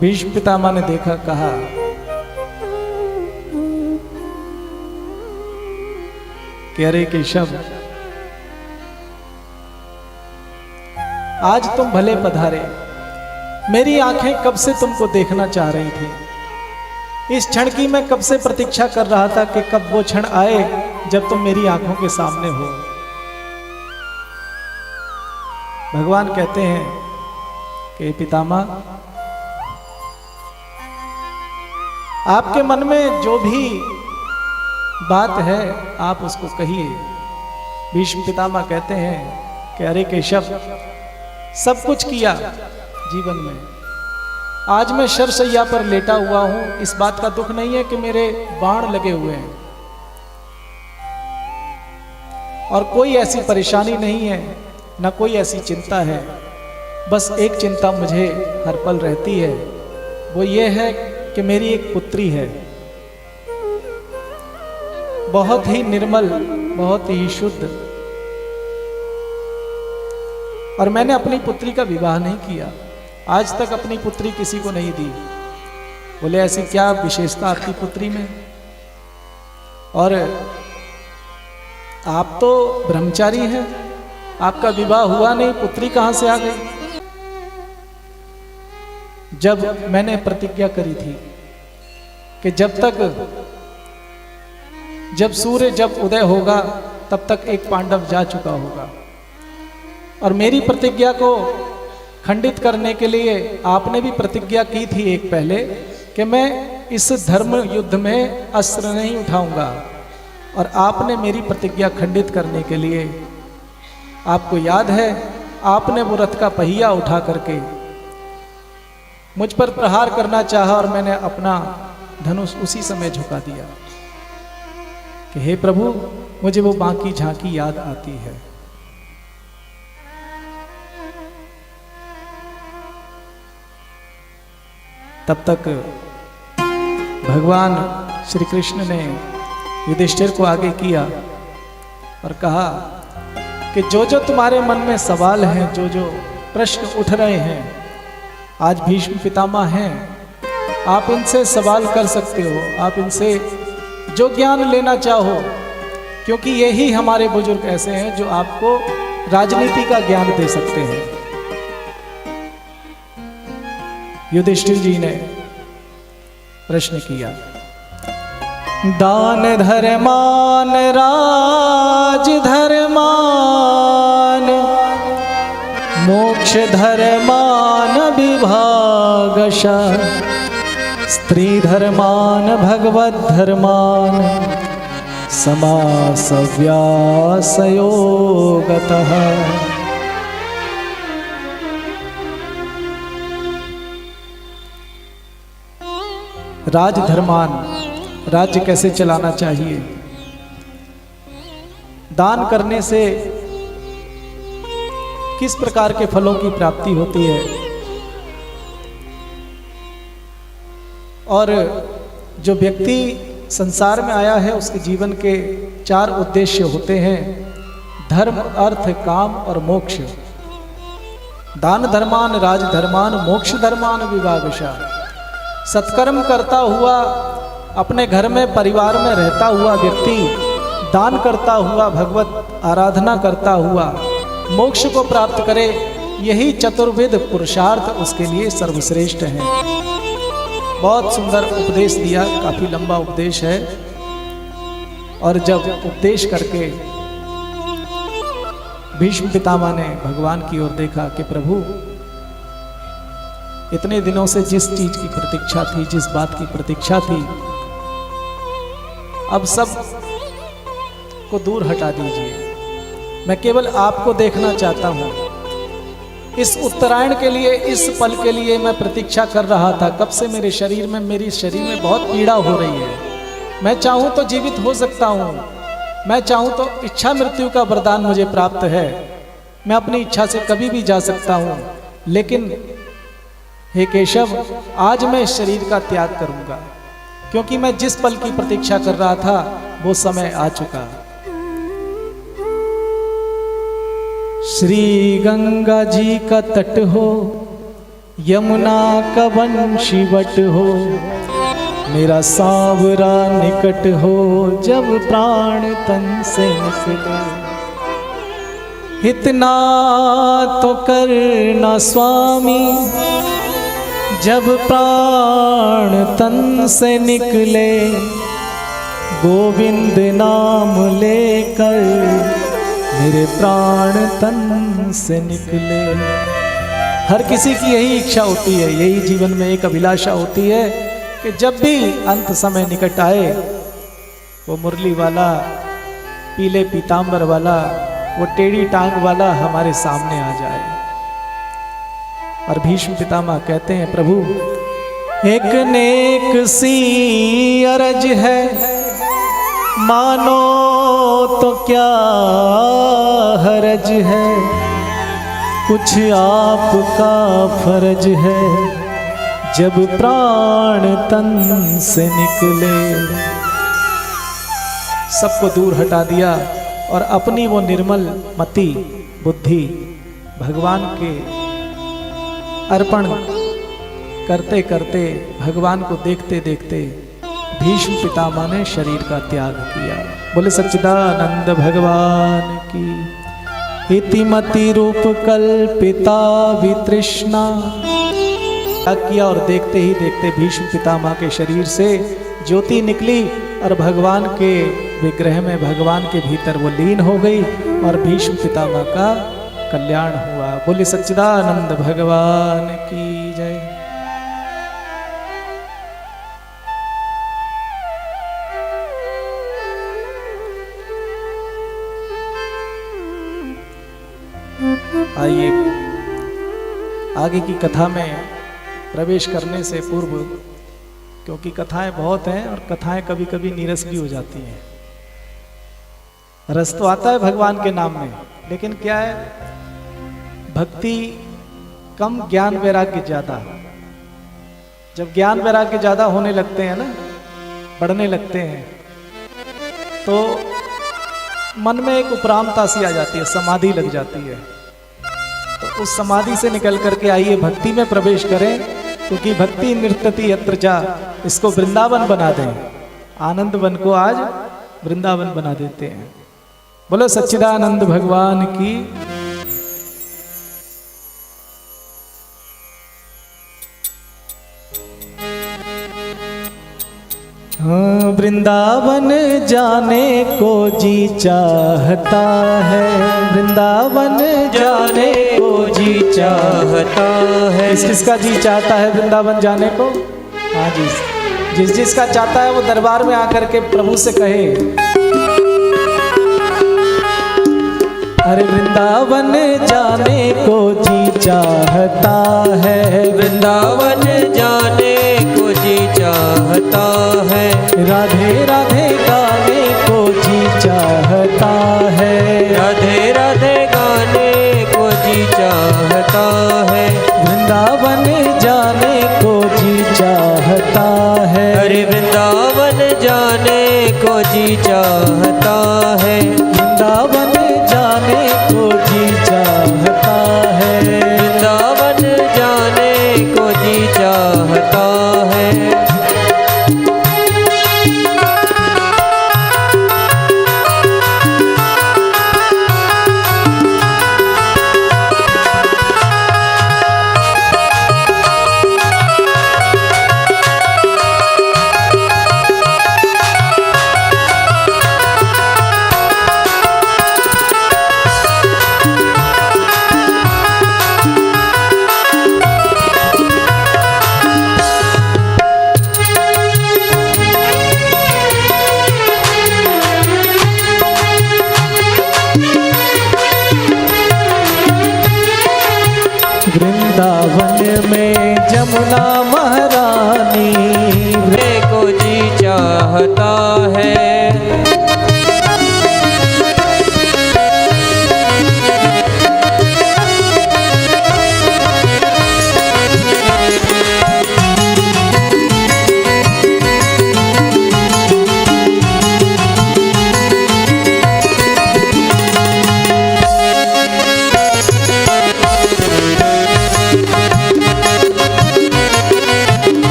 Speaker 1: भीष्म पितामह ने देखा, कहा कि अरे केशव, आज तुम भले पधारे। मेरी आंखें कब से तुमको देखना चाह रही थी। इस क्षण की मैं कब से प्रतीक्षा कर रहा था कि कब वो क्षण आए जब तुम मेरी आंखों के सामने हो। भगवान कहते हैं कि पितामह, आपके मन में जो भी बात है आप उसको कहिए। भीष्म पितामह कहते हैं कि अरे केशव, सब कुछ किया जीवन में, आज मैं शरशैया पर लेटा हुआ हूं। इस बात का दुख नहीं है कि मेरे बाण लगे हुए हैं, और कोई ऐसी परेशानी नहीं है, न कोई ऐसी चिंता है। बस एक चिंता मुझे हर पल रहती है, वो ये है कि मेरी एक पुत्री है, बहुत ही निर्मल, बहुत ही शुद्ध, और मैंने अपनी पुत्री का विवाह नहीं किया। आज तक अपनी पुत्री किसी को नहीं दी। बोले ऐसी क्या विशेषता आपकी पुत्री में? और आप तो ब्रह्मचारी हैं, आपका विवाह हुआ नहीं, पुत्री कहां से आ गई? जब मैंने प्रतिज्ञा करी थी कि जब सूर्य जब उदय होगा तब तक एक पांडव जा चुका होगा, और मेरी प्रतिज्ञा को खंडित करने के लिए आपने भी प्रतिज्ञा की थी एक पहले कि मैं इस धर्म युद्ध में अस्त्र नहीं उठाऊंगा, और आपने मेरी प्रतिज्ञा खंडित करने के लिए, आपको याद है, आपने वो रथ का पहिया उठा करके मुझ पर प्रहार करना चाहा, और मैंने अपना धनुष उसी समय झुका दिया कि हे प्रभु, मुझे वो बाकी झांकी याद आती है। तब तक भगवान श्री कृष्ण ने युधिष्ठिर को आगे किया और कहा कि जो जो तुम्हारे मन में सवाल हैं, जो जो प्रश्न उठ रहे हैं, आज भीष्म पितामह हैं, आप इनसे सवाल कर सकते हो, आप इनसे जो ज्ञान लेना चाहो, क्योंकि यही हमारे बुजुर्ग ऐसे हैं जो आपको राजनीति का ज्ञान दे सकते हैं। युधिष्ठिर जी ने प्रश्न किया, दान धर्मान राज धर्मान मोक्ष धर्मान विभागशः स्त्री धर्मान भगवत धर्मान समासव्यासयोगतः। राजधर्मान, राज्य कैसे चलाना चाहिए, दान करने से किस प्रकार के फलों की प्राप्ति होती है, और जो व्यक्ति संसार में आया है उसके जीवन के 4 उद्देश्य होते हैं, धर्म, अर्थ, काम और मोक्ष। दान धर्मान राज धर्मान मोक्ष धर्मान विभागशः। सत्कर्म करता हुआ, अपने घर में परिवार में रहता हुआ व्यक्ति दान करता हुआ, भगवत आराधना करता हुआ मोक्ष को प्राप्त करे, यही चतुर्विध पुरुषार्थ उसके लिए सर्वश्रेष्ठ है। बहुत सुंदर उपदेश दिया, काफी लंबा उपदेश है। और जब उपदेश करके भीष्म पितामह ने भगवान की ओर देखा कि प्रभु, इतने दिनों से जिस चीज की प्रतीक्षा थी, जिस बात की प्रतीक्षा थी, अब सब को दूर हटा दीजिए। मैं केवल आपको देखना चाहता हूं। इस उत्तरायण के लिए, इस पल के लिए मैं प्रतीक्षा कर रहा था। कब से मेरे शरीर में बहुत पीड़ा हो रही है। मैं चाहूं तो जीवित हो सकता हूं, मैं चाहूं तो इच्छा मृत्यु का वरदान मुझे प्राप्त है, मैं अपनी इच्छा से कभी भी जा सकता हूं, लेकिन हे केशव, आज मैं इस शरीर का त्याग करूंगा। क्योंकि मैं जिस पल की प्रतीक्षा कर रहा था वो समय आ चुका। श्री गंगा जी का तट हो, यमुना का वंशी वट हो, मेरा सांवरा निकट हो, जब प्राण तन से निकले। इतना तो करना स्वामी, जब प्राण तन से निकले, गोविंद नाम लेकर मेरे प्राण तन से निकले। हर किसी की यही इच्छा होती है, यही जीवन में एक अभिलाषा होती है कि जब भी अंत समय निकट आए, वो मुरली वाला, पीले पीतांबर वाला, वो टेढ़ी टांग वाला हमारे सामने आ जाए। और भीष्म पितामह कहते हैं, प्रभु एक नेक सी अरज है, मानो तो क्या हरज है, कुछ आपका फर्ज है, जब प्राण तन से निकले। सबको दूर हटा दिया और अपनी वो निर्मल मति बुद्धि भगवान के अर्पण करते करते, भगवान को देखते देखते भीष्म पितामह ने शरीर का त्याग किया। बोले सच्चिदानंद भगवान की। इतिमति रूप कल्पिता वितृष्णा किया और देखते ही देखते भीष्म पितामह के शरीर से ज्योति निकली और भगवान के विग्रह में, भगवान के भीतर वो लीन हो गई और भीष्म पितामह का कल्याण हुआ। बोले सच्चिदानंद भगवान की जय। आइए आगे की कथा में प्रवेश करने से पूर्व, क्योंकि कथाएं बहुत हैं और कथाएं कभी कभी नीरस भी हो जाती हैं। रस तो आता है भगवान के नाम में, लेकिन क्या है, भक्ति कम, ज्ञान वैराग्य ज्यादा। जब ज्ञान वैराग्य ज्यादा होने लगते हैं ना, बढ़ने लगते हैं, तो मन में एक उपरामता सी आ जाती है, समाधि लग जाती है। तो उस समाधि से निकल करके आइए भक्ति में प्रवेश करें, क्योंकि भक्ति नृत्यति यत्र जा, इसको वृंदावन बना दें। आनंद वन को आज वृंदावन बना देते हैं। बोलो सच्चिदानंद भगवान की। हाँ, वृंदावन जाने को जी चाहता है, वृंदावन जाने को जी चाहता है। किसका जी चाहता है वृंदावन जाने को? हाँ जी, जिसका चाहता है वो दरबार में आकर के प्रभु से कहे, अरे वृंदावन जाने को जी चाहता है,
Speaker 2: वृंदावन जाने को जी चाहता है,
Speaker 1: राधे राधे गाने को जी चाहता है,
Speaker 2: राधे राधे गाने को जी चाहता है,
Speaker 1: वृंदावन जाने को जी चाहता है,
Speaker 2: अरे वृंदावन जाने को जी चाहता है,
Speaker 1: वृंदावन जाने को जी चाहता है,
Speaker 2: वृंदावन जाने को जी चाहता है।
Speaker 1: वृंदावन में जमुना महारानी
Speaker 2: को जी चाहता है,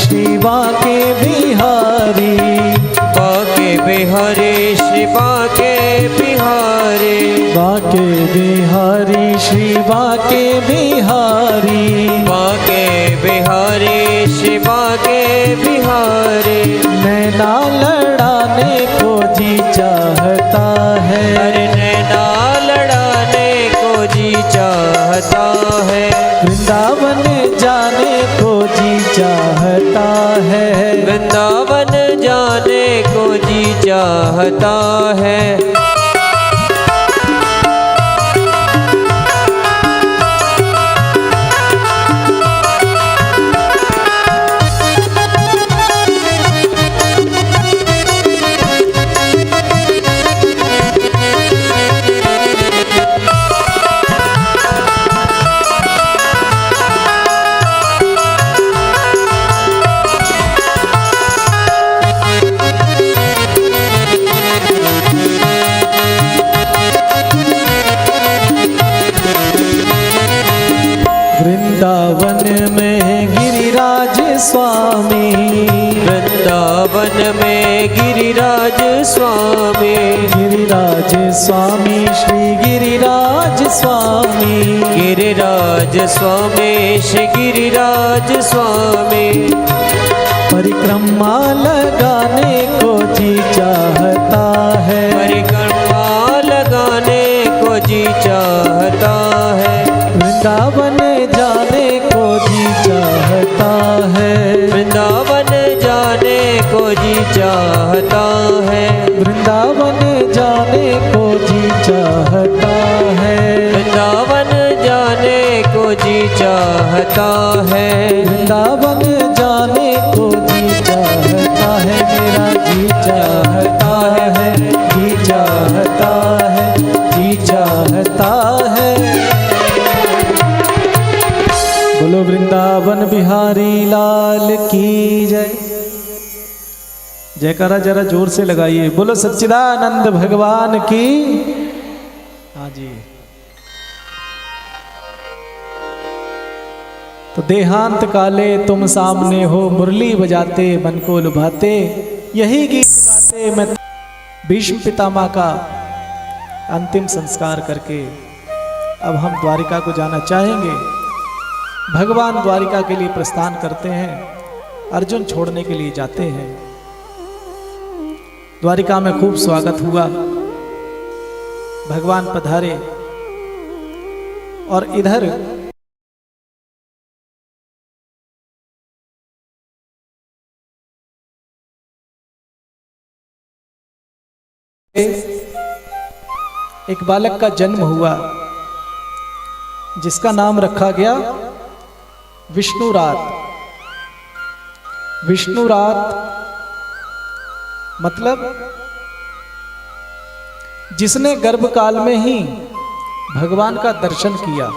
Speaker 1: श्री बाके बिहारी,
Speaker 2: बाके बिहारी श्री बाके बिहारी,
Speaker 1: बाके बिहारी श्री बाके बिहारी,
Speaker 2: बाके बिहारी श्री बाके बिहारी।
Speaker 1: नैना लड़ाने को जी चाहता है,
Speaker 2: अरे नैना लड़ाने को जी चाहता है,
Speaker 1: वृंदावन जाने को जी चाहता है,
Speaker 2: वृंदावन जाने को जी चाहता है।
Speaker 1: वृंदावन में गिरिराज स्वामी,
Speaker 2: वृंदावन में गिरिराज स्वामी,
Speaker 1: गिरिराज स्वामी श्री गिरिराज स्वामी,
Speaker 2: गिरिराज स्वामी श्री गिरिराज स्वामी।
Speaker 1: परिक्रमा लगाने को जी चाहता है,
Speaker 2: परिक्रमा लगाने को जी चाहता है,
Speaker 1: वृंदावन जाने को जी चाहता है,
Speaker 2: वृंदावन जाने को जी चाहता है,
Speaker 1: वृंदावन जाने को जी चाहता है,
Speaker 2: वृंदावन जाने को जी चाहता है,
Speaker 1: वृंदावन जाने को जी चाहता है, मेरा जी चाहता है, जी चाहता है, जी चाहता है। बोलो वृंदावन बिहारी लाल की जय। जयकारा जरा जोर से लगाइए, बोलो सच्चिदानंद भगवान की। हाँ जी। तो देहांत काले तुम सामने हो, मुरली बजाते मन को लुभाते, यही गीत गाते मैं भीष्म पितामह का अंतिम संस्कार करके अब हम द्वारिका को जाना चाहेंगे। भगवान द्वारिका के लिए प्रस्थान करते हैं, अर्जुन छोड़ने के लिए जाते हैं। द्वारिका में खूब स्वागत हुआ, भगवान पधारे और इधर एक बालक का जन्म हुआ जिसका नाम रखा गया विष्णुरात। विष्णुरात मतलब जिसने गर्भकाल में ही भगवान का दर्शन किया।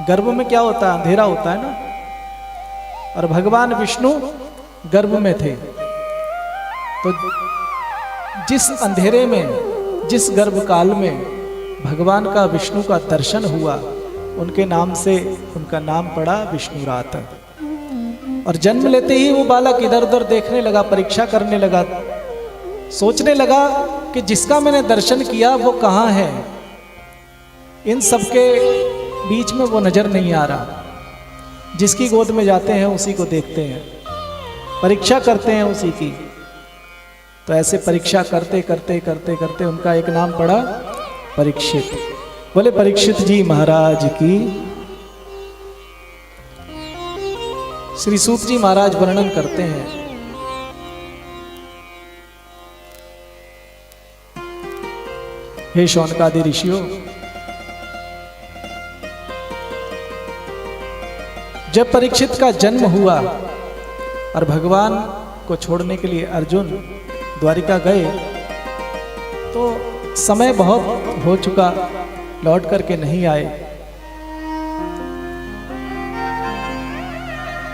Speaker 1: गर्भ में क्या होता है, अंधेरा होता है ना, और भगवान विष्णु गर्भ में थे। तो जिस अंधेरे में, जिस गर्भकाल में भगवान का विष्णु का दर्शन हुआ, उनके नाम से उनका नाम पड़ा विष्णुरात। और जन्म लेते ही वो बालक इधर उधर देखने लगा, परीक्षा करने लगा, सोचने लगा कि जिसका मैंने दर्शन किया वो कहाँ है। इन सबके बीच में वो नजर नहीं आ रहा। जिसकी गोद में जाते हैं उसी को देखते हैं, परीक्षा करते हैं उसी की। तो ऐसे परीक्षा करते करते करते करते उनका एक नाम पड़ा परीक्षित। बोले परीक्षित जी महाराज की। श्री सूत जी महाराज वर्णन करते हैं, हे शौनकादि ऋषियों, जब परीक्षित का जन्म हुआ और भगवान को छोड़ने के लिए अर्जुन द्वारिका गए, तो समय बहुत हो चुका, लौट करके नहीं आए।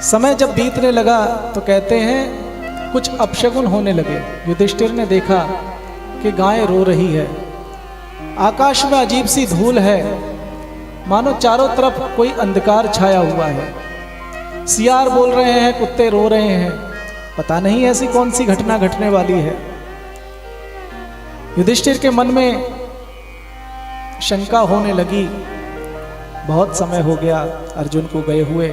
Speaker 1: समय जब बीतने लगा तो कहते हैं कुछ अपशगुन होने लगे। युधिष्ठिर ने देखा कि गाय रो रही है, आकाश में अजीब सी धूल है, मानो चारों तरफ कोई अंधकार छाया हुआ है। सियार बोल रहे हैं, कुत्ते रो रहे हैं, पता नहीं ऐसी कौन सी घटना घटने वाली है। युधिष्ठिर के मन में शंका होने लगी। बहुत समय हो गया अर्जुन को गए हुए,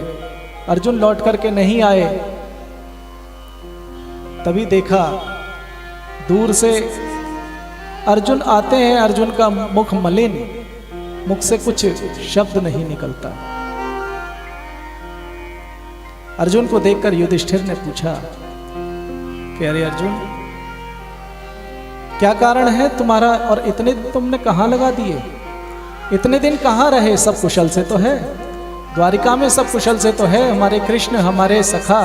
Speaker 1: अर्जुन लौट करके नहीं आए। तभी देखा दूर से अर्जुन आते हैं, अर्जुन का मुख मलिन, मुख से कुछ शब्द नहीं निकलता। अर्जुन को देखकर युधिष्ठिर ने पूछा कि अरे अर्जुन, क्या कारण है तुम्हारा, और इतने दिन तुमने कहां लगा दिए, इतने दिन कहां रहे? सब कुशल से तो है, द्वारिका में सब कुशल से तो है, हमारे कृष्ण, हमारे सखा,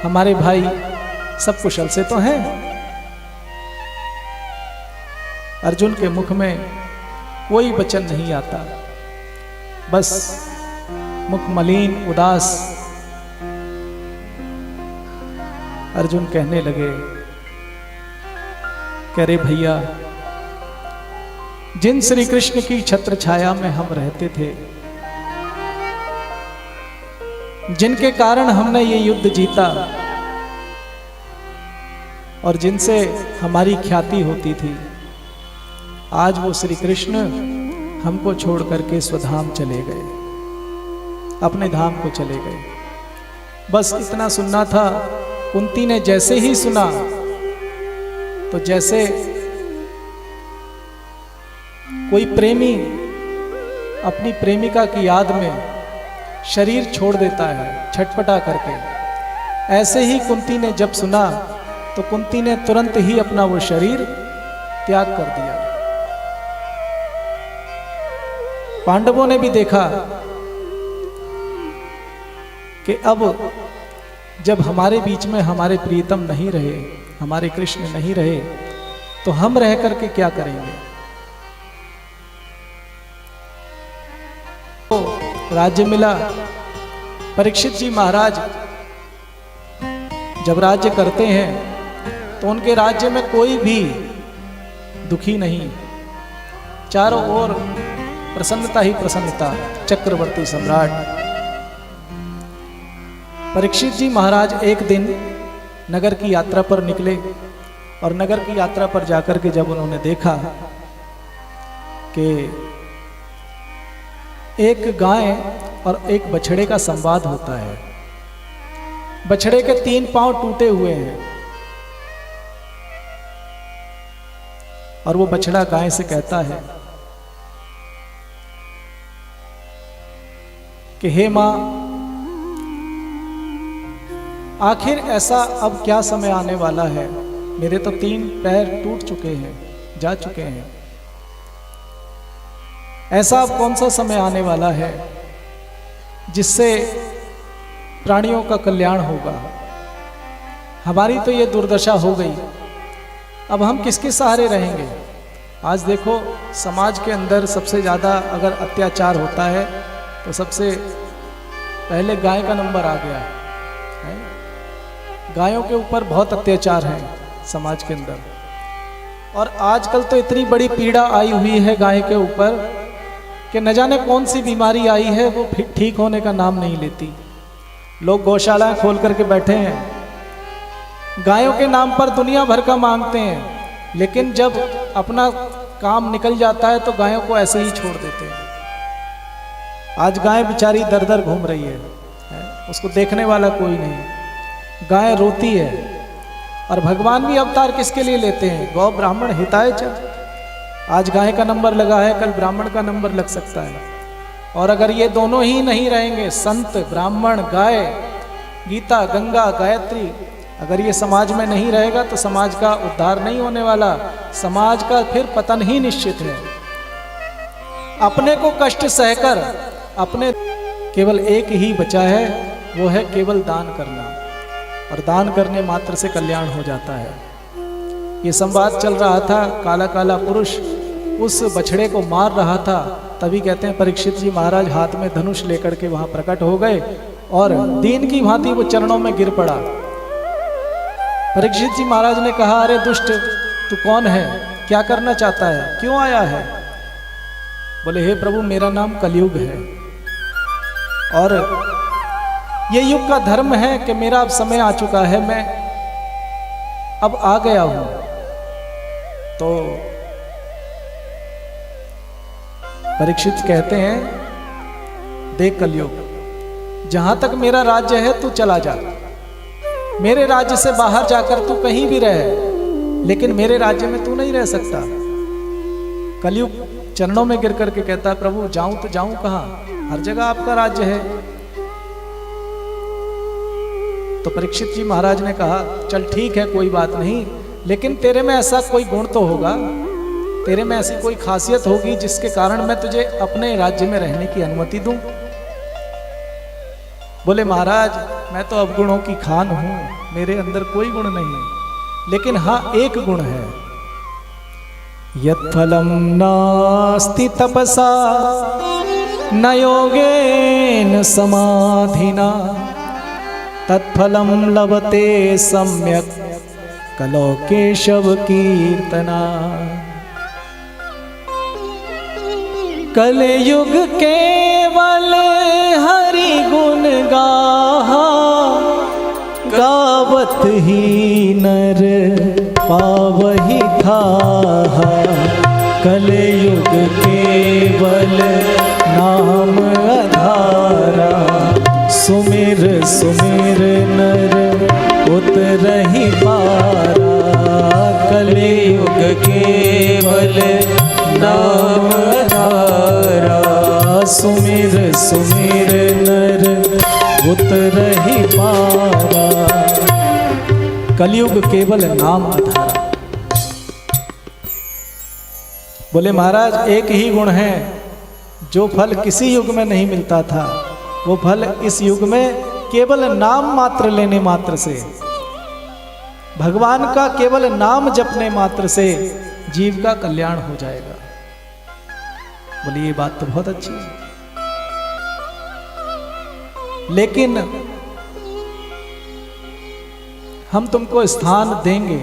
Speaker 1: हमारे भाई सब कुशल से तो हैं। अर्जुन के मुख में कोई वचन नहीं आता, बस मुख मलिन, उदास। अर्जुन कहने लगे कह रहे भैया, जिन श्री कृष्ण की छत्र छाया में हम रहते थे, जिनके कारण हमने ये युद्ध जीता और जिनसे हमारी ख्याति होती थी, आज वो श्री कृष्ण हमको छोड़ करके स्वधाम चले गए, अपने धाम को चले गए। बस इतना सुनना था। कुंती ने जैसे ही सुना तो जैसे कोई प्रेमी अपनी प्रेमिका की याद में शरीर छोड़ देता है छटपटा करके, ऐसे ही कुंती ने जब सुना तो कुंती ने तुरंत ही अपना वो शरीर त्याग कर दिया। पांडवों ने भी देखा कि अब जब हमारे बीच में हमारे प्रियतम नहीं रहे, हमारे कृष्ण नहीं रहे, तो हम रह करके क्या करेंगे। तो राज्य मिला। परीक्षित जी महाराज जब राज्य करते हैं तो उनके राज्य में कोई भी दुखी नहीं, चारों ओर प्रसन्नता ही प्रसन्नता। चक्रवर्ती सम्राट परीक्षित जी महाराज एक दिन नगर की यात्रा पर निकले और नगर की यात्रा पर जाकर के जब उन्होंने देखा कि एक गाय और एक बछड़े का संवाद होता है, बछड़े के 3 पांव टूटे हुए हैं और वो बछड़ा गाय से कहता है कि हे मां, आखिर ऐसा अब क्या समय आने वाला है, मेरे तो 3 पैर टूट चुके हैं, जा चुके हैं। ऐसा अब कौन सा समय आने वाला है जिससे प्राणियों का कल्याण होगा। हमारी तो ये दुर्दशा हो गई, अब हम किसके सहारे रहेंगे। आज देखो समाज के अंदर सबसे ज़्यादा अगर अत्याचार होता है तो सबसे पहले गाय का नंबर आ गया है। गायों के ऊपर बहुत अत्याचार है समाज के अंदर, और आजकल तो इतनी बड़ी पीड़ा आई हुई है गाय के ऊपर कि न जाने कौन सी बीमारी आई है, वो ठीक होने का नाम नहीं लेती। लोग गौशालाएं खोल करके बैठे हैं, गायों के नाम पर दुनिया भर का मांगते हैं, लेकिन जब अपना काम निकल जाता है तो गायों को ऐसे ही छोड़ देते हैं। आज गाय बेचारी दर दर घूम रही है, उसको देखने वाला कोई नहीं। गाय रोती है, और भगवान भी अवतार किसके लिए लेते हैं, गौ ब्राह्मण हिताय च। आज गाय का नंबर लगा है, कल ब्राह्मण का नंबर लग सकता है। और अगर ये दोनों ही नहीं रहेंगे, संत ब्राह्मण गाय, गीता गंगा गायत्री, अगर ये समाज में नहीं रहेगा तो समाज का उद्धार नहीं होने वाला, समाज का फिर पतन ही निश्चित है। अपने को कष्ट सहकर अपने केवल एक ही बचा है, वो है केवल दान करना, और दान करने मात्र से कल्याण हो जाता है। ये संवाद चल रहा था, काला काला पुरुष उस बछड़े को मार रहा था। तभी कहते हैं परीक्षित जी महाराज हाथ में धनुष लेकर के वहां प्रकट हो गए और दीन की भांति वो चरणों में गिर पड़ा। परीक्षित जी महाराज ने कहा, अरे दुष्ट, तू कौन है, क्या करना चाहता है, क्यों आया है। बोले, हे प्रभु, मेरा नाम कलयुग है और ये युग का धर्म है कि मेरा अब समय आ चुका है, मैं अब आ गया हूं। तो परीक्षित कहते हैं, देख कलयुग, जहां तक मेरा राज्य है तू चला जा, मेरे राज्य से बाहर जाकर तू कहीं भी रह, लेकिन मेरे राज्य में तू नहीं रह सकता। कलयुग चरणों में गिर करके कहता है, प्रभु जाऊं तो जाऊं कहां, हर जगह आपका राज्य है। तो परीक्षित जी महाराज ने कहा, चल ठीक है कोई बात नहीं, लेकिन तेरे में ऐसा कोई गुण तो होगा, तेरे में ऐसी कोई खासियत होगी जिसके कारण मैं तुझे अपने राज्य में रहने की अनुमति दूं। बोले महाराज मैं तो अवगुणों की खान हूं, मेरे अंदर कोई गुण नहीं है, लेकिन हाँ एक गुण है, यत्फलम नास्ति तपसा न योगेन समाधिना तत्फलम लभते सम्यक कलो केशव कीर्तना। कलयुग केवल हरि गुण गाहा, गावत ही नर पावही थाहा। कलयुग केवल नाम आधारा, सुमिर सुमिर नर उतरहि पारा। कलयुग केवल नाम आधारा, सुमिर सुमिर नर उतरहि पारा। कलयुग केवल नाम आधारा। बोले महाराज एक ही गुण है, जो फल किसी युग में नहीं मिलता था, वो फल इस युग में केवल नाम मात्र लेने मात्र से, भगवान का केवल नाम जपने मात्र से जीव का कल्याण हो जाएगा। बोले ये बात तो बहुत अच्छी है, लेकिन हम तुमको स्थान देंगे,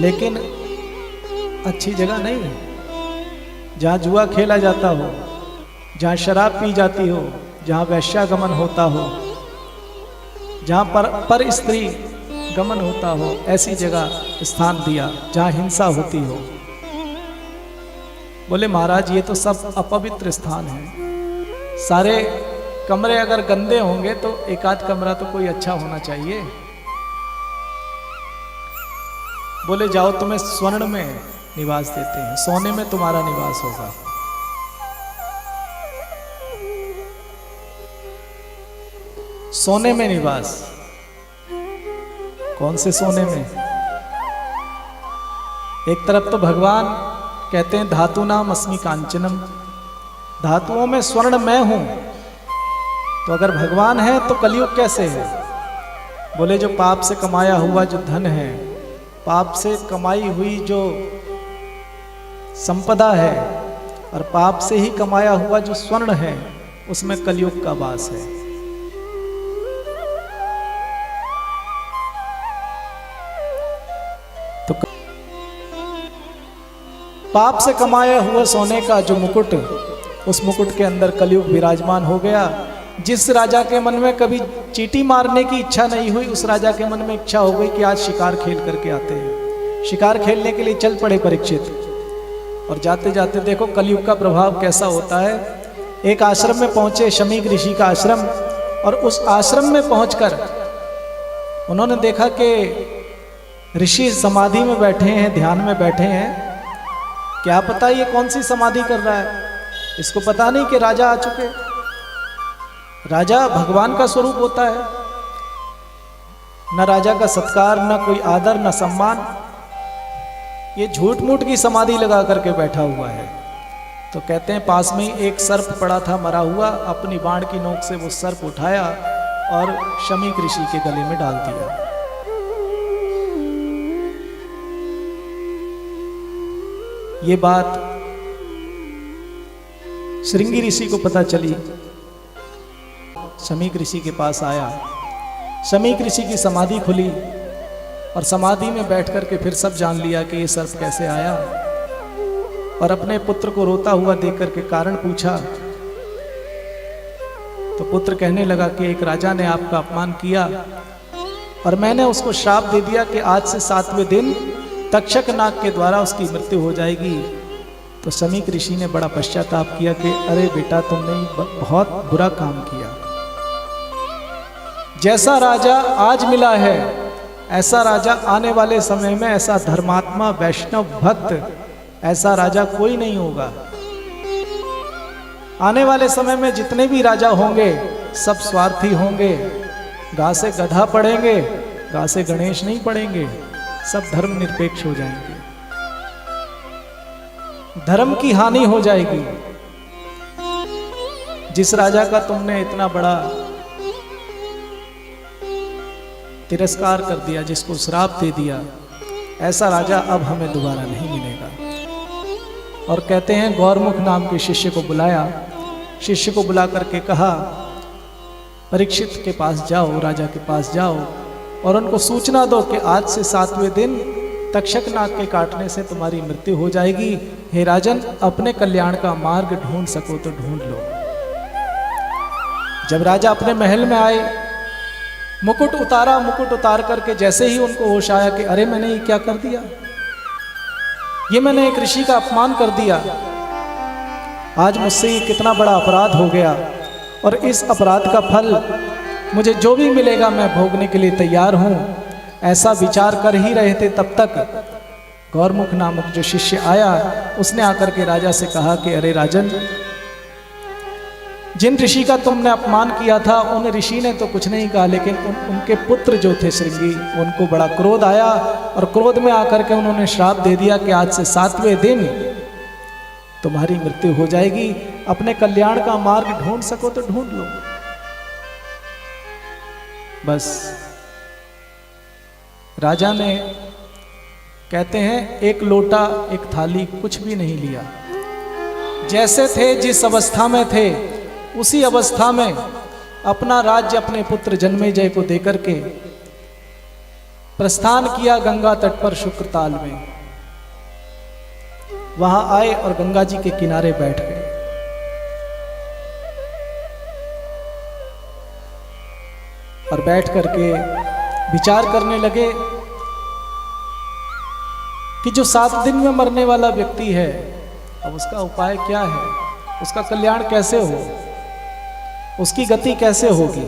Speaker 1: लेकिन अच्छी जगह नहीं है, जहां जुआ खेला जाता हो, जहां शराब पी जाती हो, जहां वैश्यागमन होता हो, जहां पर स्त्री गमन होता हो, ऐसी जगह स्थान दिया जहां हिंसा होती हो। बोले महाराज ये तो सब अपवित्र स्थान है, सारे कमरे अगर गंदे होंगे तो एक आध कमरा तो कोई अच्छा होना चाहिए। बोले जाओ तुम्हें स्वर्ण में निवास देते हैं, सोने में तुम्हारा निवास होगा। सोने में निवास, कौन से सोने में? एक तरफ तो भगवान कहते हैं धातु नाम अस्मि कांचनम, धातुओं में स्वर्ण मैं हूं, तो अगर भगवान है तो कलयुग कैसे है? बोले जो पाप से कमाया हुआ जो धन है, पाप से कमाई हुई जो संपदा है, और पाप से ही कमाया हुआ जो स्वर्ण है, उसमें कलयुग का वास है। तो पाप से कमाया हुआ सोने का जो मुकुट, उस मुकुट के अंदर कलयुग विराजमान हो गया। जिस राजा के मन में कभी चींटी मारने की इच्छा नहीं हुई, उस राजा के मन में इच्छा हो गई कि आज शिकार खेल करके आते हैं। शिकार खेलने के लिए चल पड़े परीक्षित, और जाते जाते देखो कलयुग का प्रभाव कैसा होता है। एक आश्रम में पहुंचे, शमीक ऋषि का आश्रम, और उस आश्रम में पहुंचकर उन्होंने देखा कि ऋषि समाधि में बैठे हैं, ध्यान में बैठे हैं। क्या पता ये कौन सी समाधि कर रहा है, इसको पता नहीं कि राजा आ चुके। राजा भगवान का स्वरूप होता है, न राजा का सत्कार, न कोई आदर, न सम्मान। ये झूठ मूठ की समाधि लगा करके बैठा हुआ है। तो कहते हैं पास में ही एक सर्प पड़ा था मरा हुआ, अपनी बाण की नोक से वो सर्प उठाया और शमीक ऋषि के गले में डाल दिया। ये बात श्रृंगी ऋषि को पता चली, शमीक ऋषि के पास आया। शमीक ऋषि की समाधि खुली, और समाधि में बैठ करके फिर सब जान लिया कि ये सर्प कैसे आया, और अपने पुत्र को रोता हुआ देख करके कारण पूछा। तो पुत्र कहने लगा कि एक राजा ने आपका अपमान किया और मैंने उसको श्राप दे दिया कि आज से 7वें दिन तक्षक नाग के द्वारा उसकी मृत्यु हो जाएगी। तो समीक ऋषि ने बड़ा पश्चाताप किया कि अरे बेटा, तुमने बहुत बुरा काम किया। जैसा राजा आज मिला है ऐसा राजा आने वाले समय में, ऐसा धर्मात्मा वैष्णव भक्त, ऐसा राजा कोई नहीं होगा। आने वाले समय में जितने भी राजा होंगे सब स्वार्थी होंगे। गा से गधा पढ़ेंगे, गा से गणेश नहीं पढ़ेंगे, सब धर्म निरपेक्ष हो जाएंगे। धर्म की हानि हो जाएगी। जिस राजा का तुमने इतना बड़ा तिरस्कार कर दिया, जिसको श्राप दे दिया, ऐसा राजा अब हमें दोबारा नहीं मिलेगा। और कहते हैं गौरमुख नाम के शिष्य को बुलाया, शिष्य को बुला करके कहा परीक्षित के पास जाओ, राजा के पास जाओ और उनको सूचना दो कि आज से 7वें दिन तक्षक नाग के काटने से तुम्हारी मृत्यु हो जाएगी। हे राजन, अपने कल्याण का मार्ग ढूंढ सको तो ढूंढ लो। जब राजा अपने महल में आए, मुकुट उतारा, मुकुट उतार करके जैसे ही उनको होश आया कि अरे मैंने ये क्या कर दिया, ये मैंने एक ऋषि का अपमान कर दिया, आज मुझसे ये कितना बड़ा अपराध हो गया और इस अपराध का फल मुझे जो भी मिलेगा मैं भोगने के लिए तैयार हूं। ऐसा विचार कर ही रहे थे तब तक गौरमुख नामक जो शिष्य आया, उसने आकर के राजा से कहा कि अरे राजन, जिन ऋषि का तुमने अपमान किया था उन ऋषि ने तो कुछ नहीं कहा, लेकिन उनके पुत्र जो थे श्रृंगी, उनको बड़ा क्रोध आया और क्रोध में आकर के उन्होंने श्राप दे दिया कि आज से 7वें दिन तुम्हारी मृत्यु हो जाएगी। अपने कल्याण का मार्ग ढूंढ सको तो ढूंढ लो। बस राजा ने, कहते हैं, एक लोटा एक थाली कुछ भी नहीं लिया, जैसे थे जिस अवस्था में थे उसी अवस्था में अपना राज्य अपने पुत्र जन्मेजय को देकर के प्रस्थान किया गंगा तट पर शुक्रताल में। वहां आए और गंगा जी के किनारे बैठ गए। और बैठ करके विचार करने लगे कि जो 7 दिन में मरने वाला व्यक्ति है, अब उसका उपाय क्या है, उसका कल्याण कैसे हो, उसकी गति कैसे होगी।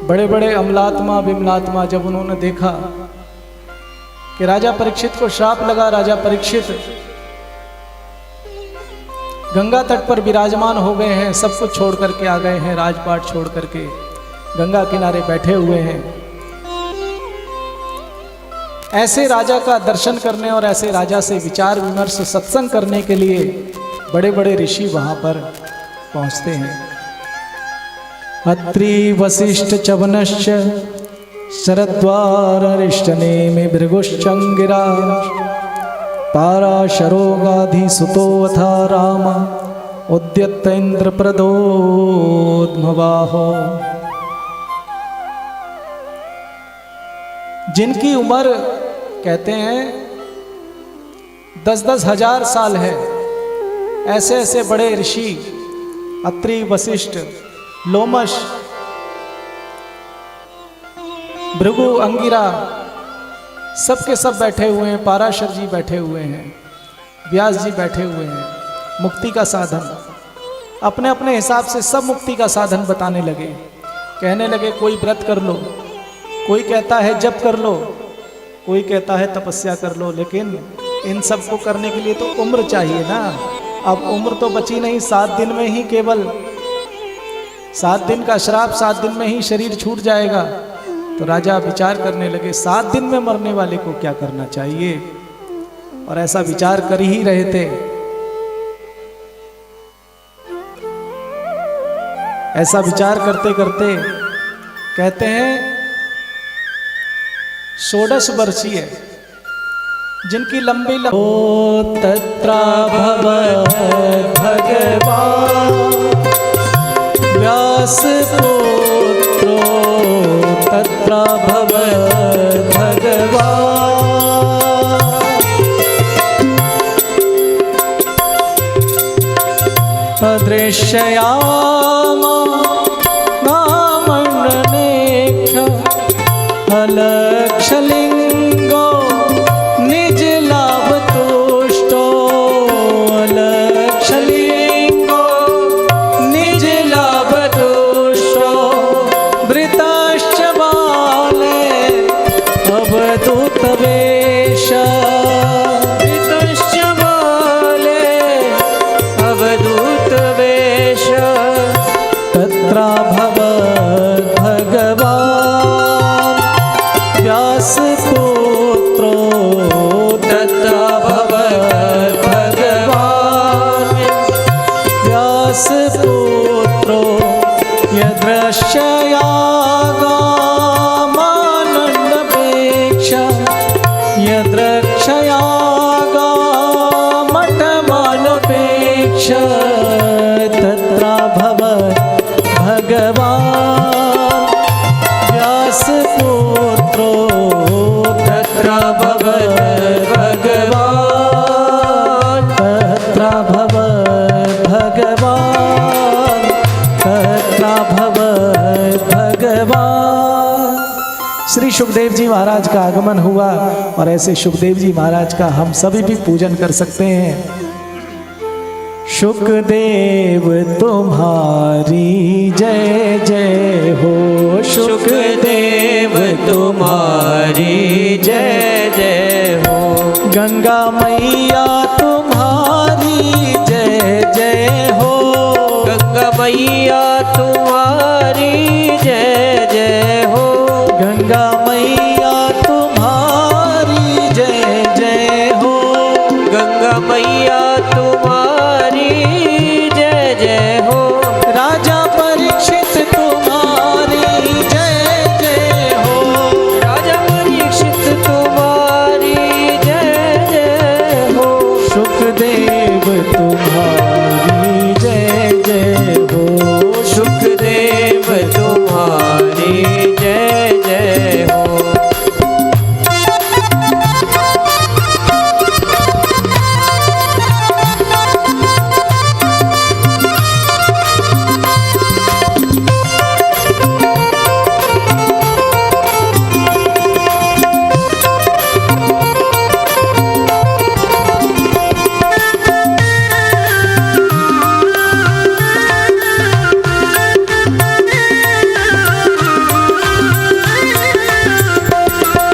Speaker 1: बड़े बड़े अमलात्मा विमलात्मा जब उन्होंने देखा कि राजा परीक्षित को श्राप लगा, राजा परीक्षित गंगा तट पर विराजमान हो गए हैं, सब कुछ छोड़ करके आ गए हैं, राजपाट छोड़ करके गंगा किनारे बैठे हुए हैं, ऐसे राजा का दर्शन करने और ऐसे राजा से विचार विमर्श सत्संग करने के लिए बड़े बड़े ऋषि वहां पर पहुंचते हैं। अत्रि वशिष्ठ चवनश्च शरद्वारिष्टनेमि भृगुश्चंगिरा पाराशरो गाधिसुतोऽथा राम उद्यत इंद्रप्रदोद्भवाहो। जिनकी उम्र कहते हैं 10-10 हजार साल है, ऐसे ऐसे बड़े ऋषि अत्रि वशिष्ठ लोमश भृगु अंगिरा सब के सब बैठे हुए हैं, पाराशर जी बैठे हुए हैं, व्यास जी बैठे हुए हैं। मुक्ति का साधन अपने अपने हिसाब से सब मुक्ति का साधन बताने लगे। कहने लगे कोई व्रत कर लो, कोई कहता है जप कर लो, कोई कहता है तपस्या कर लो, लेकिन इन सब को करने के लिए तो उम्र चाहिए ना। अब उम्र तो बची नहीं, 7 दिन में ही केवल 7 दिन का श्राप, 7 दिन में ही शरीर छूट जाएगा। तो राजा विचार करने लगे 7 दिन में मरने वाले को क्या करना चाहिए, और ऐसा विचार कर ही रहे थे। ऐसा विचार करते करते कहते हैं 16 वर्षीय जिनकी लंबी ओ तत्रा भगवत् भगवान व्यास पुत्रो तत्रा भगवत् भगवान अदृश्ययामा नामण्डनेक्ष अलक्षलिङ्गो निज लाभ तुष्टो अलक्षलिङ्गो निज लाभ तुष्टो वृताश्च बाले अवधूत वेश
Speaker 2: वृतश्च बाले अवधूत वेश
Speaker 1: तत्राभवत् भगवान् व्यासपुत्रो
Speaker 2: तत्राभवत् भगवान्
Speaker 1: व्यासपुत्रो यद्रक्षयागामानन्दपेक्षा यद्रक्षयागामठमानपेक्षा तत्राभवत् भगवान् व्यासपुत्रो
Speaker 2: तत्राभवत् भगवान्
Speaker 1: तत्राभवत् भगवान् तत्राभवत् भगवान्। श्री सुखदेव जी महाराज का आगमन हुआ और ऐसे सुखदेव जी महाराज का हम सभी भी पूजन कर सकते हैं। सुखदेव तुम्हारी जय जय हो,
Speaker 2: सुखदेव तुम्हारी जय जय हो,
Speaker 1: गंगा मैया तुम्हारी जय जय हो,
Speaker 2: गंगा मैया तुम्हारी जय जय हो,
Speaker 1: गंगा मैया तुम्हारी जय जय हो,
Speaker 2: गंगा मैया तुम्हारी जय जय हो,
Speaker 1: राजा परीक्षित तुम्हारी जय जय हो,
Speaker 2: राजा परीक्षित तुम्हारी जय जय हो,
Speaker 1: सुखदेव तुम्हारी जय जय हो,
Speaker 2: सुखदेव तुम्हारी जय जय हो।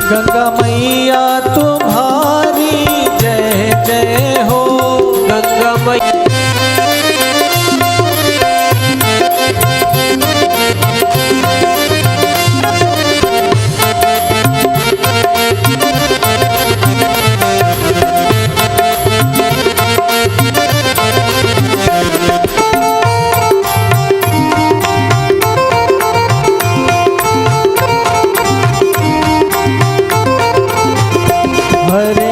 Speaker 1: गंगा मैया तुम्हारी जय जय हो,
Speaker 2: गंगा मैया
Speaker 1: हरे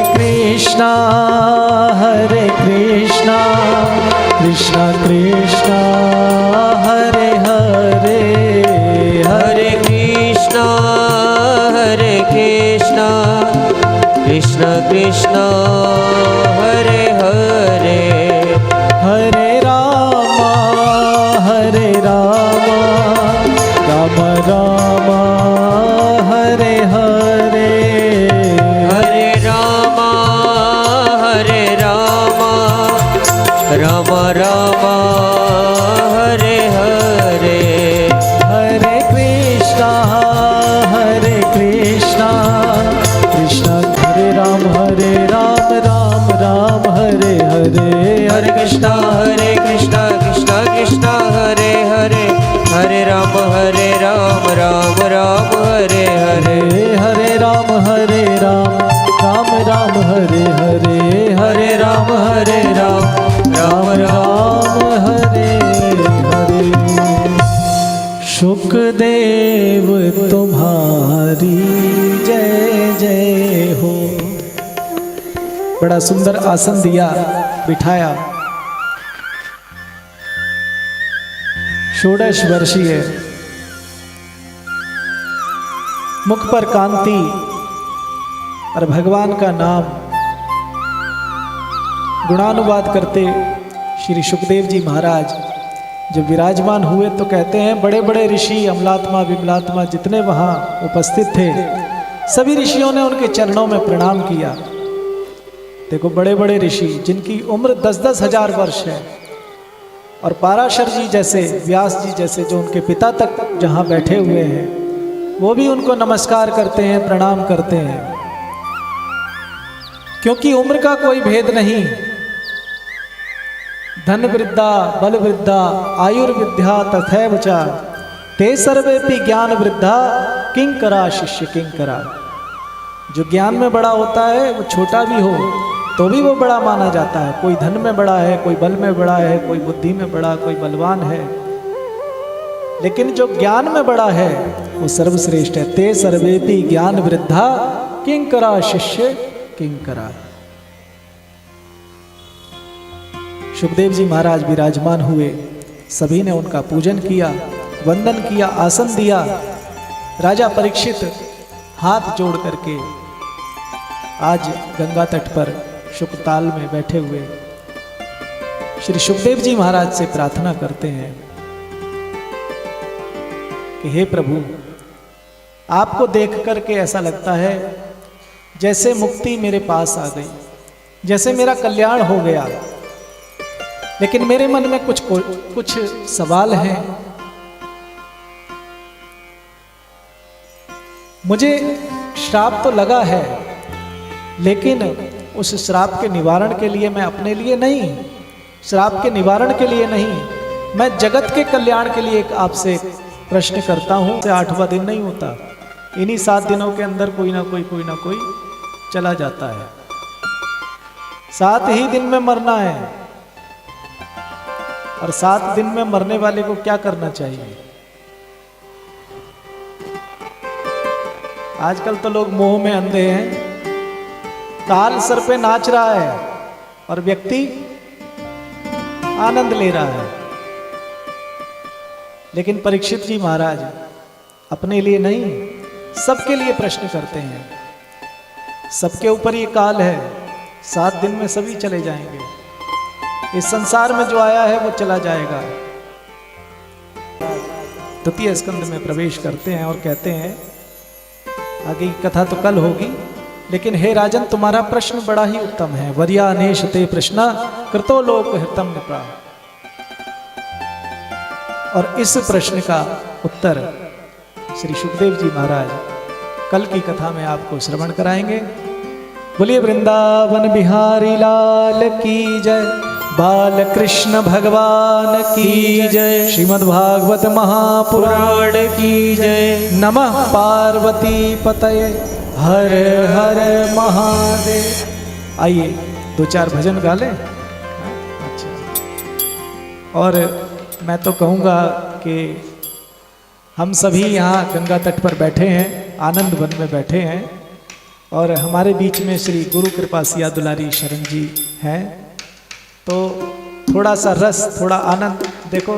Speaker 1: कृष्णा कृष्णा कृष्णा हरे हरे,
Speaker 2: हरे कृष्णा कृष्णा कृष्णा हरे हरे,
Speaker 1: हरे राम राम राम हरे हरे,
Speaker 2: हरे राम राम राम हरे हरे,
Speaker 1: हरे कृष्णा कृष्णा हरे राम राम राम हरे हरे,
Speaker 2: हरे कृष्णा कृष्णा कृष्णा हरे हरे, हरे राम राम राम हरे हरे,
Speaker 1: हरे राम राम राम हरे हरे, हरे राम राम राम हरे हरे। सुखदेव तुम्हारी जय जय हो। बड़ा सुंदर आसन दिया, बिठाया। 16 वर्षीय, मुख पर कांति और भगवान का नाम गुणानुवाद करते श्री सुखदेव जी महाराज जब विराजमान हुए तो कहते हैं बड़े बड़े ऋषि अमलात्मा विमलात्मा जितने वहाँ उपस्थित थे सभी ऋषियों ने उनके चरणों में प्रणाम किया। देखो बड़े बड़े ऋषि जिनकी उम्र 10-10 हजार वर्ष है, और पाराशर जी जैसे, व्यास जी जैसे जो उनके पिता तक जहाँ बैठे हुए हैं वो भी उनको नमस्कार करते हैं, प्रणाम करते हैं, क्योंकि उम्र का कोई भेद नहीं। धन वृद्धा बल वृद्धा आयुर्विद्या तथैव च ते सर्वेपि ज्ञान वृद्धा किंकरा शिष्य किंकरा। जो ज्ञान में बड़ा होता है वो छोटा भी हो तो भी वो बड़ा माना जाता है। कोई धन में बड़ा है, कोई बल में बड़ा है, कोई बुद्धि में बड़ा, कोई बलवान है, लेकिन जो ज्ञान में बड़ा है वो सर्वश्रेष्ठ है। ते सर्वेपि ज्ञान वृद्धा किंकरा शिष्य किंकरा। सुखदेव जी महाराज विराजमान हुए, सभी ने उनका पूजन किया, वंदन किया, आसन दिया। राजा परीक्षित हाथ जोड़ करके आज गंगा तट पर शुकताल में बैठे हुए श्री सुखदेव जी महाराज से प्रार्थना करते हैं कि हे प्रभु, आपको देख करके ऐसा लगता है जैसे मुक्ति मेरे पास आ गई, जैसे मेरा कल्याण हो गया, लेकिन मेरे मन में कुछ सवाल हैं। मुझे श्राप तो लगा है, लेकिन उस श्राप के निवारण के लिए मैं अपने लिए नहीं, श्राप के निवारण के लिए नहीं, मैं जगत के कल्याण के लिए एक आपसे प्रश्न करता हूं। 8वां दिन नहीं होता, इन्हीं 7 दिनों के अंदर कोई ना कोई चला जाता है। 7 ही दिन में मरना है, और 7 दिन में मरने वाले को क्या करना चाहिए? आजकल तो लोग मोह में अंधे हैं। ताल सर पे नाच रहा है और व्यक्ति आनंद ले रहा है, लेकिन परीक्षित जी महाराज अपने लिए नहीं, सबके लिए प्रश्न करते हैं। सबके ऊपर ये काल है, 7 दिन में सभी चले जाएंगे। इस संसार में जो आया है वो चला जाएगा। द्वितीय स्कंद में प्रवेश करते हैं और कहते हैं, आगे की कथा तो कल होगी, लेकिन हे राजन, तुम्हारा प्रश्न बड़ा ही उत्तम है। वर्यानेश ते प्रश्न कृतो लोक हितम निप्रा। और इस प्रश्न का उत्तर श्री सुखदेव जी महाराज कल की कथा में आपको श्रवण कराएंगे। बोलिए वृंदावन बिहारी लाल की जय, बाल कृष्ण भगवान की जय, श्रीमद् भागवत महापुराण की जय। नमः पार्वती पतये हर हर महादेव। आइए 2-4 भजन गा लें। अच्छा, और मैं तो कहूँगा कि हम सभी यहाँ गंगा तट पर बैठे हैं, आनंद वन में बैठे हैं, और हमारे बीच में श्री गुरु कृपा सिया दुलारी शरण जी हैं। तो थोड़ा सा रस, थोड़ा आनंद, देखो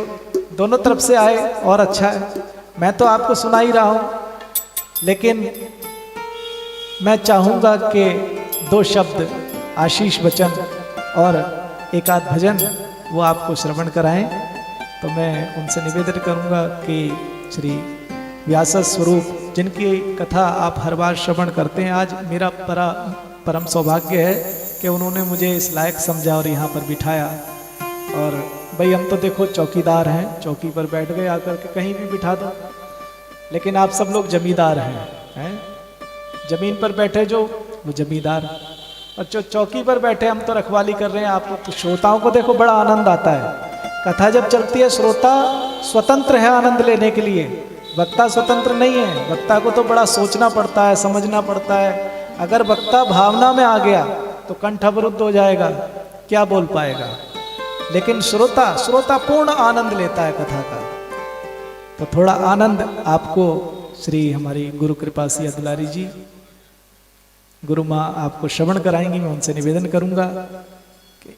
Speaker 1: दोनों तरफ से आए और अच्छा है। मैं तो आपको सुना ही रहा हूँ, लेकिन मैं चाहूँगा कि 2 शब्द आशीष वचन और एक आध भजन वो आपको श्रवण कराएं। तो मैं उनसे निवेदन करूँगा कि श्री व्यास स्वरूप, जिनकी कथा आप हर बार श्रवण करते हैं, आज मेरा परम सौभाग्य है कि उन्होंने मुझे इस लायक समझा और यहाँ पर बिठाया। और भाई हम तो देखो चौकीदार हैं, चौकी पर बैठ गए, आकर के कहीं भी बिठा दो, लेकिन आप सब लोग जमींदार हैं। जमीन पर बैठे जो वो जमींदार, और जो चौकी पर बैठे हम तो रखवाली कर रहे हैं। आप श्रोताओं को देखो बड़ा आनंद आता है। कथा जब चलती है श्रोता स्वतंत्र है आनंद लेने के लिए, वक्ता स्वतंत्र नहीं है। वक्ता को तो बड़ा सोचना पड़ता है, समझना पड़ता है। अगर वक्ता भावना में आ गया तो कंठ अवरुद्ध हो जाएगा, क्या बोल पाएगा। लेकिन श्रोता पूर्ण आनंद लेता है कथा का। तो थोड़ा आनंद आपको श्री हमारी गुरु कृपा सिया दुलारी जी, गुरु माँ आपको श्रवण कराएंगी। मैं उनसे निवेदन करूंगा कि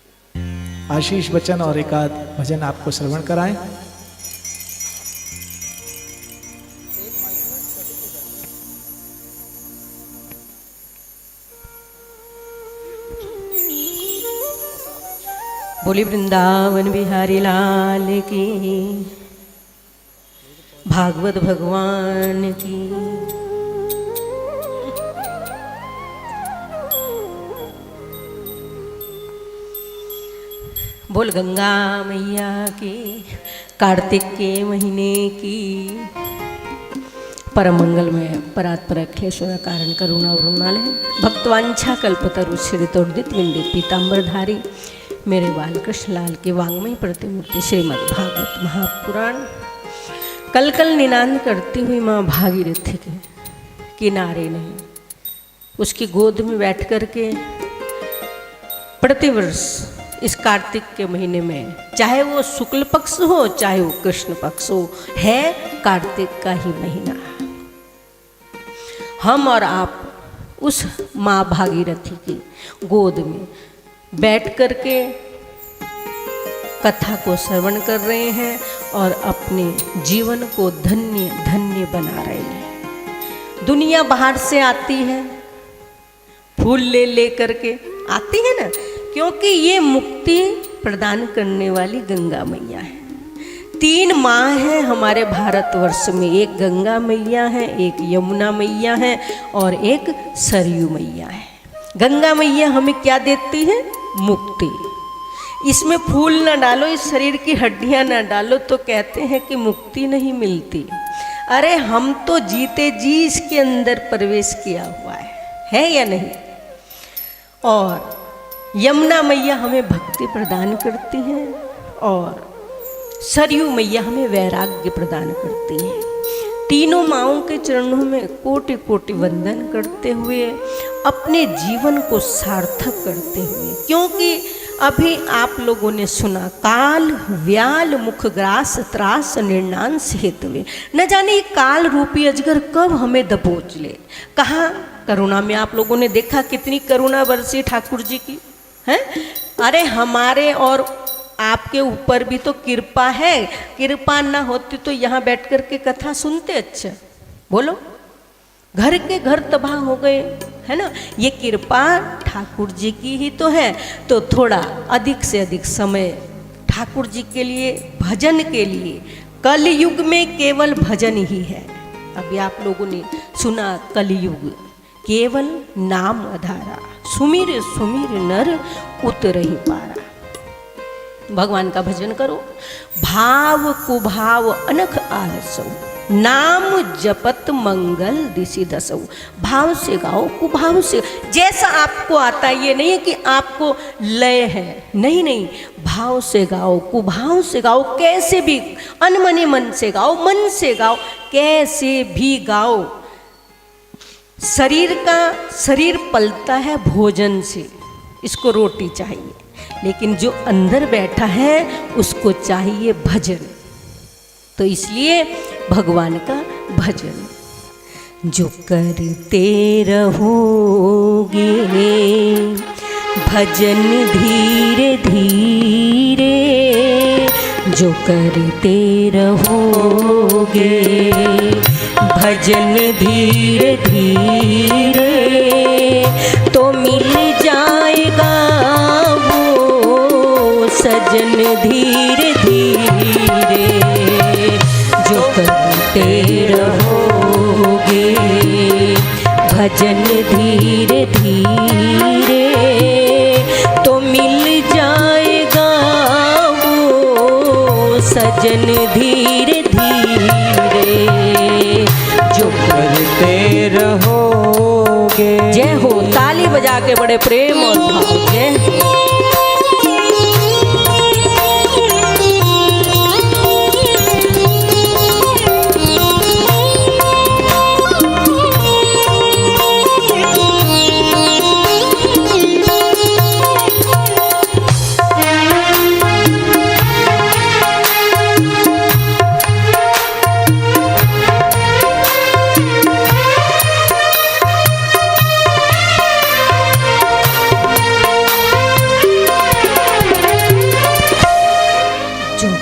Speaker 1: आशीष वचन और एक आध भजन आपको श्रवण कराएं।
Speaker 3: बोली वृंदावन बिहारी लाल की, भागवत भगवान की। बोल गंगा मैया की, कार्तिक के महीने की। परम मंगल में परात्पर अखिलेश्वर कारण करुणा वरुणालय भक्तवांछा कल्पतरु श्रीतोर्दित विंदित पीताम्बरधारी मेरे बाल कृष्ण लाल के वांग्मय प्रतिमूर्ति श्रीमद् भागवत महापुराण। कल कल निनाद करती हुई माँ भागीरथी के किनारे नहीं, उसकी गोद में बैठ कर के प्रतिवर्ष इस कार्तिक के महीने में, चाहे वो शुक्ल पक्ष हो चाहे वो कृष्ण पक्ष हो, है कार्तिक का ही महीना। हम और आप उस माँ भागीरथी की गोद में बैठ कर के कथा को श्रवण कर रहे हैं और अपने जीवन को धन्य धन्य बना रहे हैं। दुनिया बाहर से आती है, फूल ले ले करके आती है ना, क्योंकि ये मुक्ति प्रदान करने वाली गंगा मैया है। 3 माँ हैं हमारे भारतवर्ष में, एक गंगा मैया है, एक यमुना मैया है और एक सरयू मैया है। गंगा मैया हमें क्या देती है? मुक्ति। इसमें फूल ना डालो, इस शरीर की हड्डियां ना डालो तो कहते हैं कि मुक्ति नहीं मिलती। अरे हम तो जीते जी इसके अंदर प्रवेश किया हुआ है या नहीं? और यमुना मैया हमें भक्ति प्रदान करती हैं और सरयू मैया हमें वैराग्य प्रदान करती हैं। तीनों माँओं के चरणों में कोटि कोटि वंदन करते हुए अपने जीवन को सार्थक करते हुए, क्योंकि अभी आप लोगों ने सुना काल व्याल मुख ग्रास त्रास निर्णांस हेतुवे, न जाने ये काल रूपी अजगर कब हमें दबोच ले। कहाँ करुणा में आप लोगों ने देखा कितनी करुणा बरसी ठाकुर जी की है। अरे हमारे और आपके ऊपर भी तो कृपा है, कृपा ना होती तो यहाँ बैठ कर के कथा सुनते। अच्छा बोलो, घर के घर तबाह हो गए है ना। ये कृपा ठाकुर जी की ही तो है, तो थोड़ा अधिक से अधिक समय ठाकुर जी के लिए, भजन के लिए। कलयुग में केवल भजन ही है। अभी आप लोगों ने सुना कलयुग केवल नाम आधारा, सुमिर सुमिर नर उतरहि पारा। भगवान का भजन करो, भाव कुभाव अनख आरसो, नाम जपत मंगल दिशि दसो। भाव से गाओ, कुभाव से, जैसा आपको आता है। ये नहीं है कि आपको लय है, नहीं नहीं, भाव से गाओ, कुभाव से गाओ, कैसे भी, अनमने मन से गाओ, मन से गाओ, कैसे भी गाओ। शरीर पलता है भोजन से, इसको रोटी चाहिए, लेकिन जो अंदर बैठा है उसको चाहिए भजन। तो इसलिए भगवान का भजन जो करते रहोगे, भजन धीरे धीरे जो करते रहोगे, भजन धीरे धीरे तो मिल जाएगा वो सजन धीरे धीरे जो करते रहोगे, भजन धीरे धीरे तो मिल जाएगा वो सजन धीरे धीरे जो करते रहोगे। जय हो, ताली बजा के बड़े प्रेम और भाव जय हो।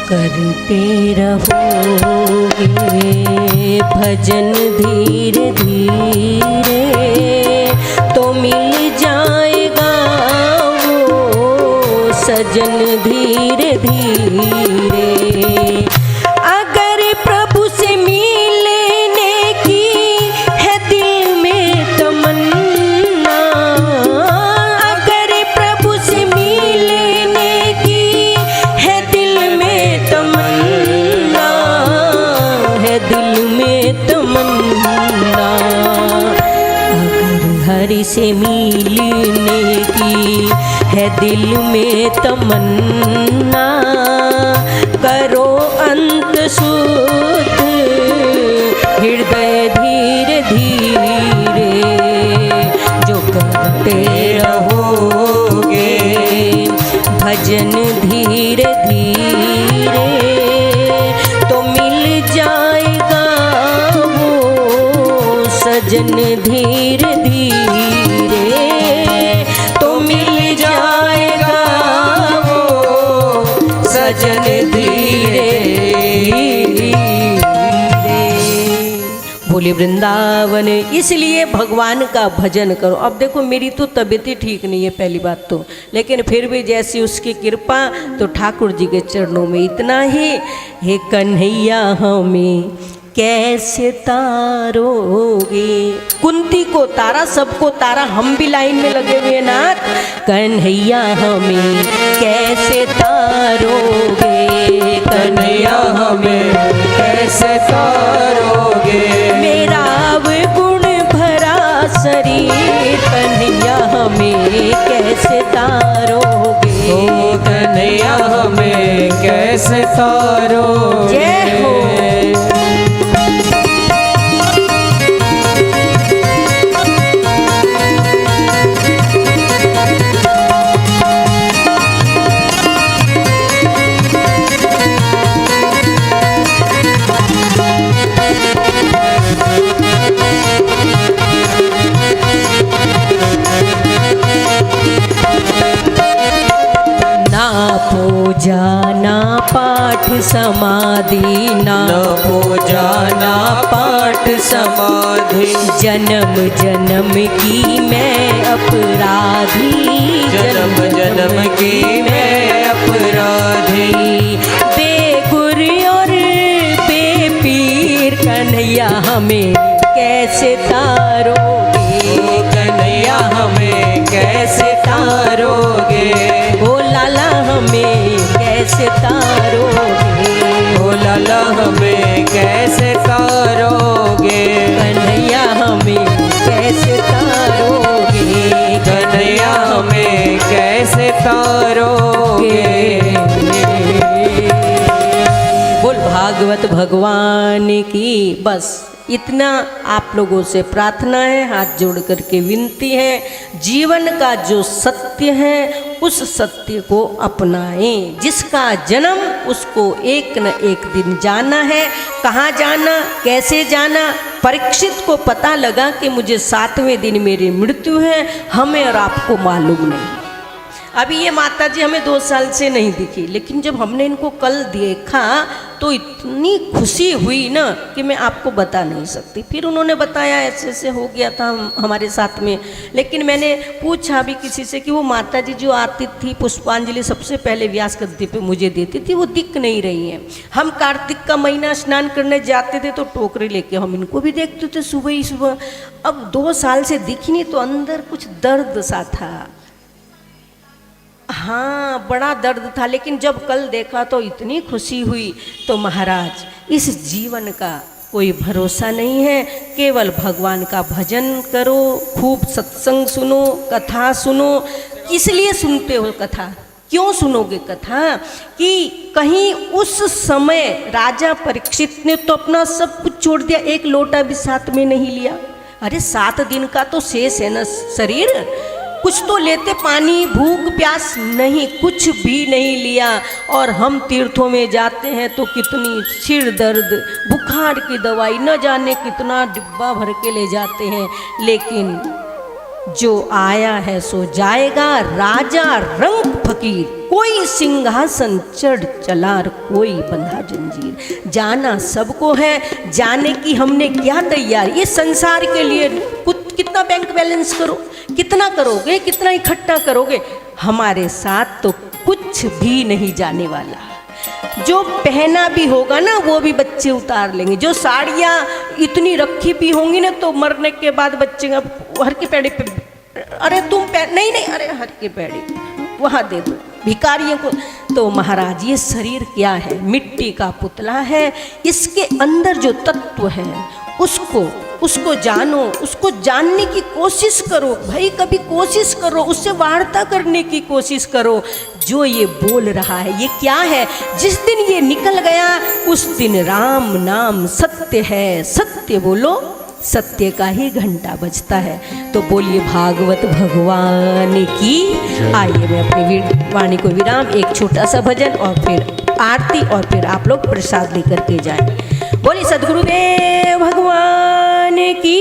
Speaker 3: करते रहोगे भजन धीरे धीरे तो मिल जाएगा वो सजन धीरे धीरे। अगर प्रभु से मिलने की है दिल में तमन्ना, अगर प्रभु से मिलने की है दिल में तमन्ना, है दिल में तमन्ना। अगर हरि से मिलने की है दिल में तमन्ना, करो अंत शुद्ध हृदय धीरे धीरे। जो करते रहोगे भजन धीरे धीरे, तो मिल जाएगा वो सजन धीरे धीरे, तो मिल जाएगा वो सजन धीरे धीरे। बोले वृंदावन। इसलिए भगवान का भजन करो। अब देखो मेरी तो तबीयत ही ठीक नहीं है पहली बात तो, लेकिन फिर भी जैसी उसकी कृपा, तो ठाकुर जी के चरणों में इतना ही, हे कन्हैया हमें कैसे तारोगे। कुंती को तारा, सबको तारा, हम भी लाइन में लगे हुए नाथ। कन्हैया हमें कैसे तारोगे,
Speaker 2: कन्हैया हमें कैसे तारोगे।
Speaker 3: मेरा अवगुण भरा शरीर, कन्हैया हमें कैसे तारोगे।
Speaker 2: ओ कन्हैया हमें कैसे तारोगे।
Speaker 3: जय हो। पूजा ना पाठ समाधि, ना
Speaker 2: पूजा ना पाठ समाधि।
Speaker 3: जन्म जन्म की मैं अपराधी,
Speaker 2: जन्म जन्म की मैं अपराधी।
Speaker 3: बेगुर और बेपीर, कन्हैया हमें कैसे तारोगे।
Speaker 2: कन्हैया हमें कैसे तारोगे।
Speaker 3: ओ लाला हमें कैसे तारोगे।
Speaker 2: ओ लाला हमें कैसे तारोगे।
Speaker 3: कन्हैया हमें कैसे तारोगे।
Speaker 2: कन्हैया हमें कैसे तारोगे।
Speaker 3: बोल भागवत भगवान की। बस इतना आप लोगों से प्रार्थना है, हाथ जोड़ करके विनती है, जीवन का जो सत्य है उस सत्य को अपनाएं। जिसका जन्म उसको एक न एक दिन जाना है। कहाँ जाना, कैसे जाना, परीक्षित को पता लगा कि मुझे 7वें दिन मेरी मृत्यु है, हमें और आपको मालूम नहीं। अभी ये माता जी हमें 2 साल से नहीं दिखी, लेकिन जब हमने इनको कल देखा तो इतनी खुशी हुई ना कि मैं आपको बता नहीं सकती। फिर उन्होंने बताया ऐसे ऐसे हो गया था हमारे साथ में। लेकिन मैंने पूछा भी किसी से कि वो माता जी जो आती थी पुष्पांजलि सबसे पहले व्यास गद्दी पे मुझे देती थी, वो दिख नहीं रही हैं। हम कार्तिक का महीना स्नान करने जाते थे तो टोकरी लेके हम इनको भी देखते थे सुबह ही सुबह। अब 2 साल से दिखी नहीं तो अंदर कुछ दर्द सा था। हाँ, बड़ा दर्द था, लेकिन जब कल देखा तो इतनी खुशी हुई। तो महाराज, इस जीवन का कोई भरोसा नहीं है, केवल भगवान का भजन करो, खूब सत्संग सुनो, कथा सुनो। इसलिए सुनते हो कथा, क्यों सुनोगे कथा कि कहीं उस समय राजा परीक्षित ने तो अपना सब कुछ छोड़ दिया, एक लोटा भी साथ में नहीं लिया। अरे 7 दिन का तो शेष है ना शरीर, कुछ तो लेते, पानी भूख प्यास नहीं, कुछ भी नहीं लिया। और हम तीर्थों में जाते हैं तो कितनी सिर दर्द बुखार की दवाई न जाने कितना डिब्बा भर के ले जाते हैं। लेकिन जो आया है सो जाएगा, राजा रंग फकीर, कोई सिंहासन चढ़ चला और कोई बंधा जंजीर। जाना सबको है, जाने की हमने क्या तैयार, ये संसार के लिए कुछ कितना बैंक बैलेंस करो, कितना करोगे, कितना इकट्ठा करोगे, हमारे साथ तो कुछ भी नहीं जाने वाला। जो पहना भी होगा ना वो भी बच्चे उतार लेंगे। जो साड़ियाँ इतनी रखी भी होंगी ना तो मरने के बाद बच्चे हर के पेड़े पे, अरे तुम नहीं नहीं, अरे हर के पेड़े वहाँ दे दो भिखारियों को। तो महाराज ये शरीर क्या है? मिट्टी का पुतला है। इसके अंदर जो तत्व है उसको जानो, उसको जानने की कोशिश करो भाई, कभी कोशिश करो, उससे वार्ता करने की कोशिश करो। जो ये बोल रहा है ये क्या है? जिस दिन ये निकल गया उस दिन राम नाम सत्य है, सत्य बोलो, सत्य का ही घंटा बजता है। तो बोलिए भागवत भगवान की। आइए मैं अपनी वाणी को विराम, एक छोटा सा भजन और फिर आरती और फिर आप लोग प्रसाद लेकर के जाएं। बोलिए सद्गुरुदेव भगवान की।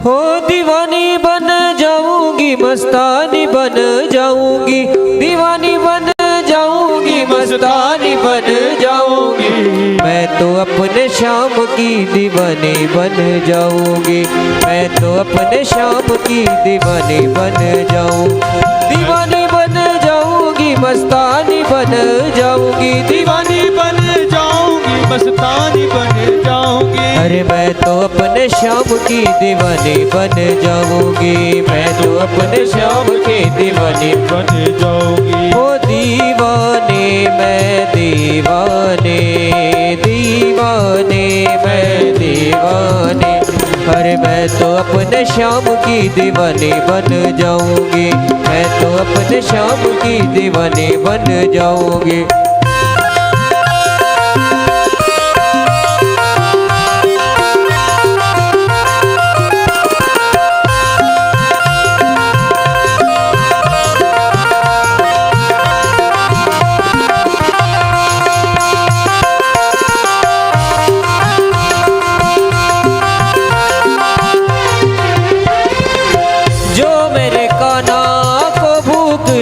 Speaker 2: हो दीवानी बन जाऊंगी, मस्तानी बन जाऊंगी, दीवानी बन जाऊंगी, मस्तानी बन जाऊंगी। मैं तो अपने श्याम की दीवानी बन जाऊंगी, मैं तो अपने श्याम की दीवानी बन जाऊं। दीवानी बन जाऊंगी, मस्तानी बन जाऊंगी,
Speaker 4: दीवानी बन जाऊंगी, मस्तानी बन जाऊंगी।
Speaker 2: अरे मैं तो अपने श्याम की दीवानी बन जाऊंगी, मैं तो अपने श्याम की दीवानी
Speaker 4: बन जाऊंगी।
Speaker 2: ओ दीवाने मैं दीवाने, दीवाने मैं दीवाने। अरे मैं तो अपने श्याम की दीवानी बन जाऊंगी, मैं तो अपने श्याम की दीवानी बन जाऊंगी।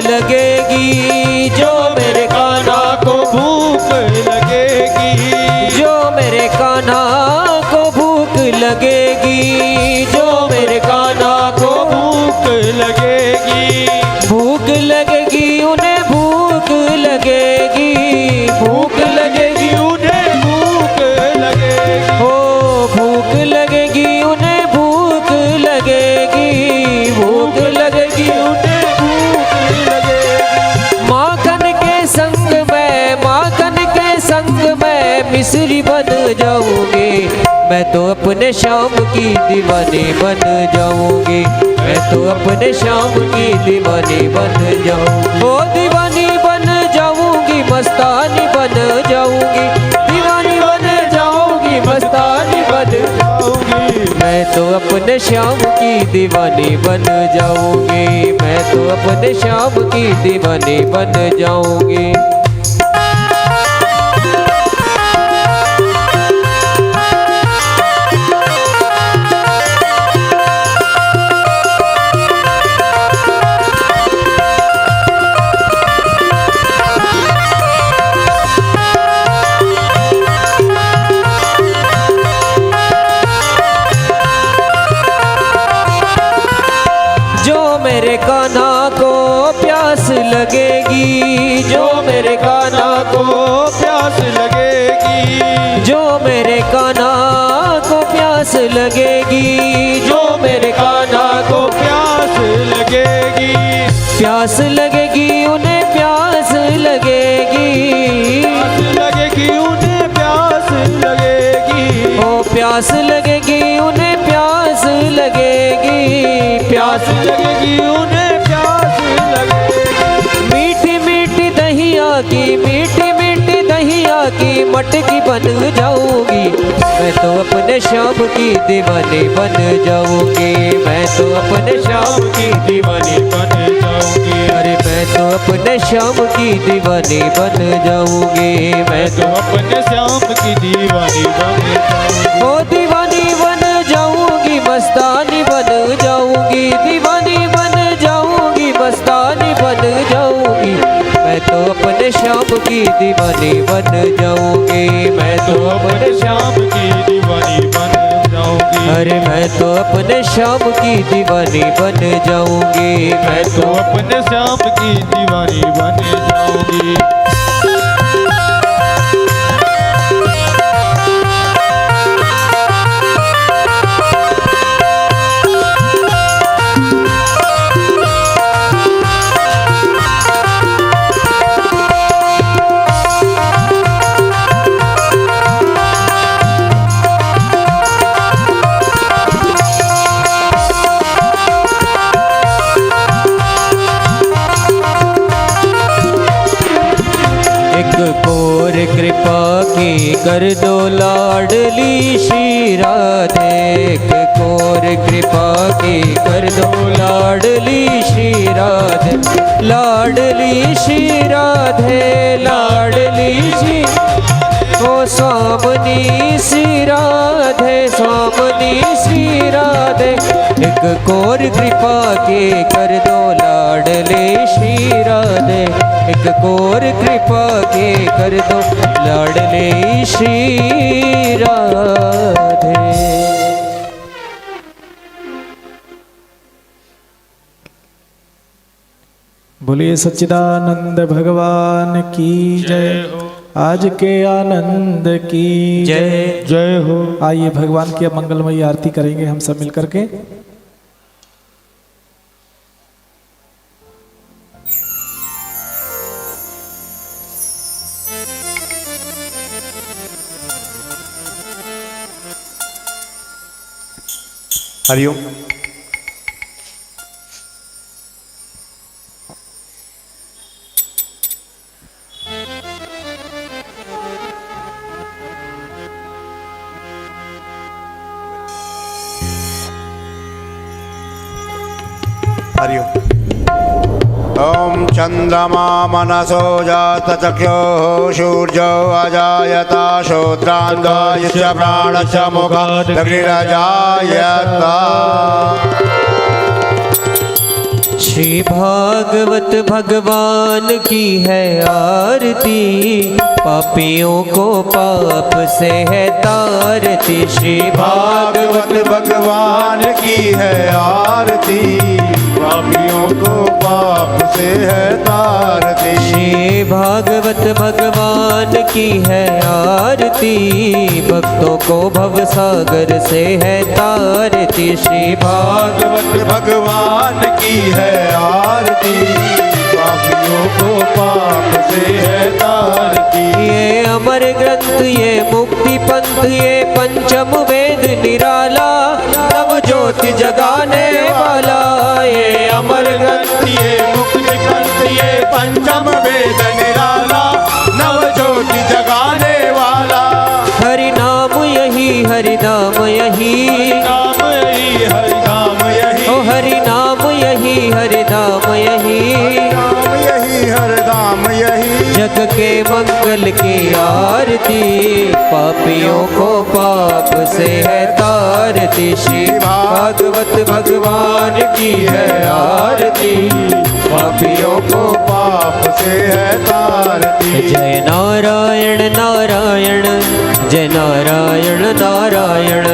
Speaker 2: लगेगी, जो मेरे कान्हा को भूख लगेगी, जो मेरे कान्हा को भूख लगेगी, जो मेरे कान्हा को भूख लगेगी। भूख लगेगी उन्हें भूख लगेगी, भूख लगेगी उन्हें भूख लगेगी। हो भूख लगेगी उन्हें भूख लगेगी, भूख लगेगी उन्हें। मिस्री बन जाऊंगी, मैं तो अपने श्याम की दीवानी बन जाऊंगी, मैं तो अपने श्याम की दीवानी बन जाऊंगी। ओ दीवानी बन जाऊंगी, मस्तानी बन जाऊंगी, दीवानी बन जाऊंगी, मस्तानी बन जाऊंगी। मैं तो अपने श्याम की दीवानी बन जाऊंगी, मैं तो अपने श्याम की दीवानी बन जाऊंगी। मेरे कान्हा को प्यास लगेगी, जो मेरे कान्हा को प्यास लगेगी, जो मेरे कान्हा को प्यास लगेगी, जो मेरे कान्हा को प्यास लगेगी। प्यास लगेगी उन्हें प्यास लगेगी, प्यास लगेगी उन्हें प्यास लगेगी। ओ प्यास लगेगी उन्हें प्यास लगेगी, प्यास लगेगी उन्हें प्यास लगेगी। मीठी मीठी दहिया की, मीठी मीठी दहिया की मटकी बन जाऊंगी, मैं तो अपने श्याम की दीवानी बन जाऊंगी, मैं तो अपने श्याम की
Speaker 4: दीवानी बन जाऊंगी।
Speaker 2: अरे मैं तो अपने श्याम की दीवानी बन जाऊंगी, मैं
Speaker 4: तो अपने श्याम की दीवानी बन जाऊंगी।
Speaker 2: ओ दीवानी बन जाऊंगी, मस्तानी बन जाऊंगी, दीवानी बन जाऊंगी, मस्तानी बन जाऊंगी, मैं तो अपने श्याम की दीवानी बन जाऊंगी, मैं तो अपने
Speaker 4: श्याम की दीवानी बन जाऊंगी।
Speaker 2: अरे मैं तो अपने श्याम की दीवानी बन जाऊंगी, मैं
Speaker 4: तो अपने श्याम की दीवानी बन जाऊंगी।
Speaker 2: कृपा की कर दो लाडली श्री राधे, एक कोर कृपा की कर दो लाडली श्री राधे, लाडली श्री राधे, लाडली श्री ओ स्वामनी श्री राधे, स्वामनी श्री राधे, एक कोर कृपा की कर दो लाडले श्री राधे, एक कोर कृपा के कर दो लाडले श्री राधे।
Speaker 1: बोलिए सच्चिदानंद भगवान की जय, आज के आनंद की
Speaker 2: जय
Speaker 4: जय हो।
Speaker 1: आइए भगवान की अब मंगलमयी आरती करेंगे हम सब मिलकर के।
Speaker 5: हरिओम। हरिओम। ओम चंद्रमा मनसो जात चक्षुः सूर्यो अजायता श्रोत्रांगायश्च प्राणश्च मुखात् अग्निरजायता।
Speaker 2: श्री भागवत भगवान की है आरती, पापियों को पाप से है तारती। श्री
Speaker 5: भागवत भगवान की है आरती, पापियों को पाप से है तारती।
Speaker 2: श्री भागवत भगवान की है आरती, भक्तों को भव सागर से है तारती। श्री
Speaker 5: भागवत भगवान की है आरती, पापियों को पाप से है तारती।
Speaker 2: ये अमर ग्रंथ, ये मुक्ति पंथ, ये पंचम वेद निराला, नव ज्योति जगाने वाला। ये अमर ग्रंथ,
Speaker 5: ये मुक्ति पंथ, ये पंचम वेद निराला, नव ज्योति जगाने वाला।
Speaker 2: हरि नाम यही, हरि नाम यही,
Speaker 5: नाम यही, हरि नाम यही,
Speaker 2: ओ हरि नाम यही, हरि नाम यही,
Speaker 5: नाम यही, हरि नाम यही।
Speaker 2: जग के मंगल की आरती, पापियों को पाप से है तारती। श्री भागवत भगवान की है आरती,
Speaker 5: पापियों को पाप से है तारती।
Speaker 2: जय नारायण नारायण, जय नारायण नारायण,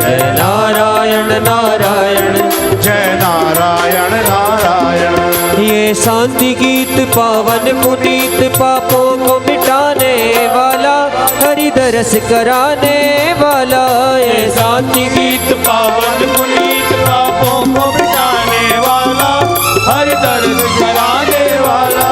Speaker 2: जय नारायण नारायण,
Speaker 5: जय नारायण नारायण।
Speaker 2: ये शांति गीत पावन पुनीत, पापों को मिटाने वाला, हरि दरस कराने वाला। ये शांति गीत
Speaker 5: पावन पुनीत, पापों को मिटाने वाला, हरि दर्द कराने वाला।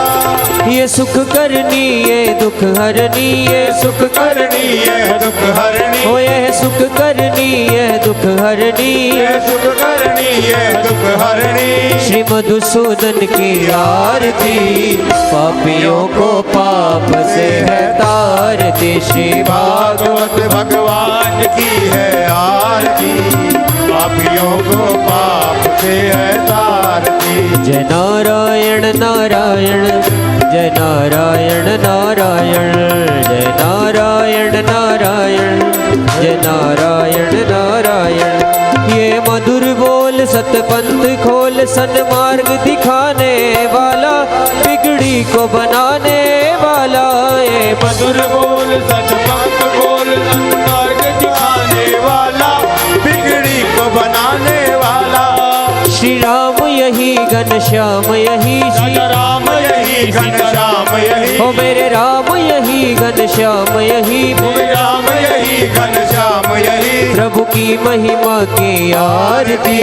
Speaker 2: ये सुख करनी ये दुख हरनी ये
Speaker 5: सुख करनी ये दुख हरनी,
Speaker 2: हो ये सुख करनी ये दुख हरनी
Speaker 5: ये सुख करनी ये दुख हरनी।
Speaker 2: श्री मधुसूदन की आरती पापियों को पाप से है तारती। श्री
Speaker 5: भागवत भगवान की है आरती, पापियों को पाप से है तारती।
Speaker 2: जय नारायण नारायण जय नारायण नारायण जय नारायण नारायण जय नारायण नारायण। ये मधुर बोल सतपंथ खोल सन्मार्ग दिखाने वाला, बिगड़ी को बनाने वाला। ये
Speaker 5: मधुर बोल सतपंथ बोल सन्मार्ग दिखाने वाला, बिगड़ी को बनाने वाला।
Speaker 2: श्री राम यही घनश्याम यही श्री
Speaker 5: राम यही घनश्याम यही,
Speaker 2: हो मेरे राम यही घनश्याम यही
Speaker 5: मेरे राम यही घनश्याम यही।
Speaker 2: प्रभु की महिमा की आरती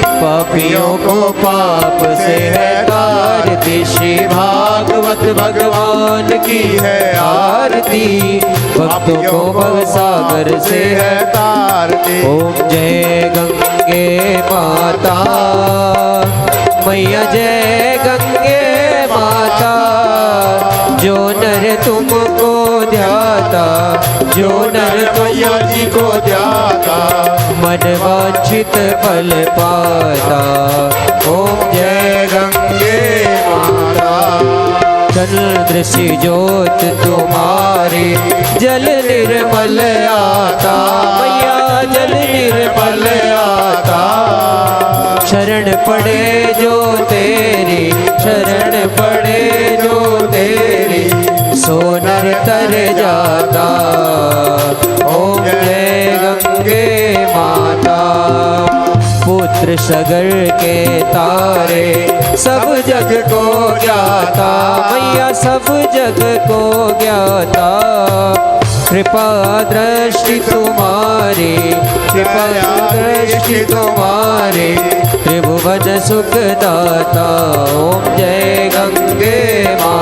Speaker 2: पापियों को पाप से है तारती। श्री भागवत भगवान की है आरती भक्तों को भवसागर से है
Speaker 5: तारती।
Speaker 2: ओम जय गंगे माता मैया जय गंगे माता। जो नर तुमको ध्याता जो नर
Speaker 5: मैया जी को ध्याता,
Speaker 2: मन वांछित फल पाता। ओम जय
Speaker 5: गंगे माता।
Speaker 2: चंद्र सी ज्योत तुम्हारी जल निर्मल आता। मैया जल निर्मल आता। शरण पड़े जो तेरी शरण पड़े जो तेरी, सो नर तर जाता। ओम जय गंगे माता। पुत्र सगर के तारे सब जग को ज्ञाता। मैया सब जग को ज्ञाता। कृपा दृष्टि तुम्हारी कृपा दृष्टि तुम्हारी, त्रिभुवन सुखदाता। ओम जय गंगे माता।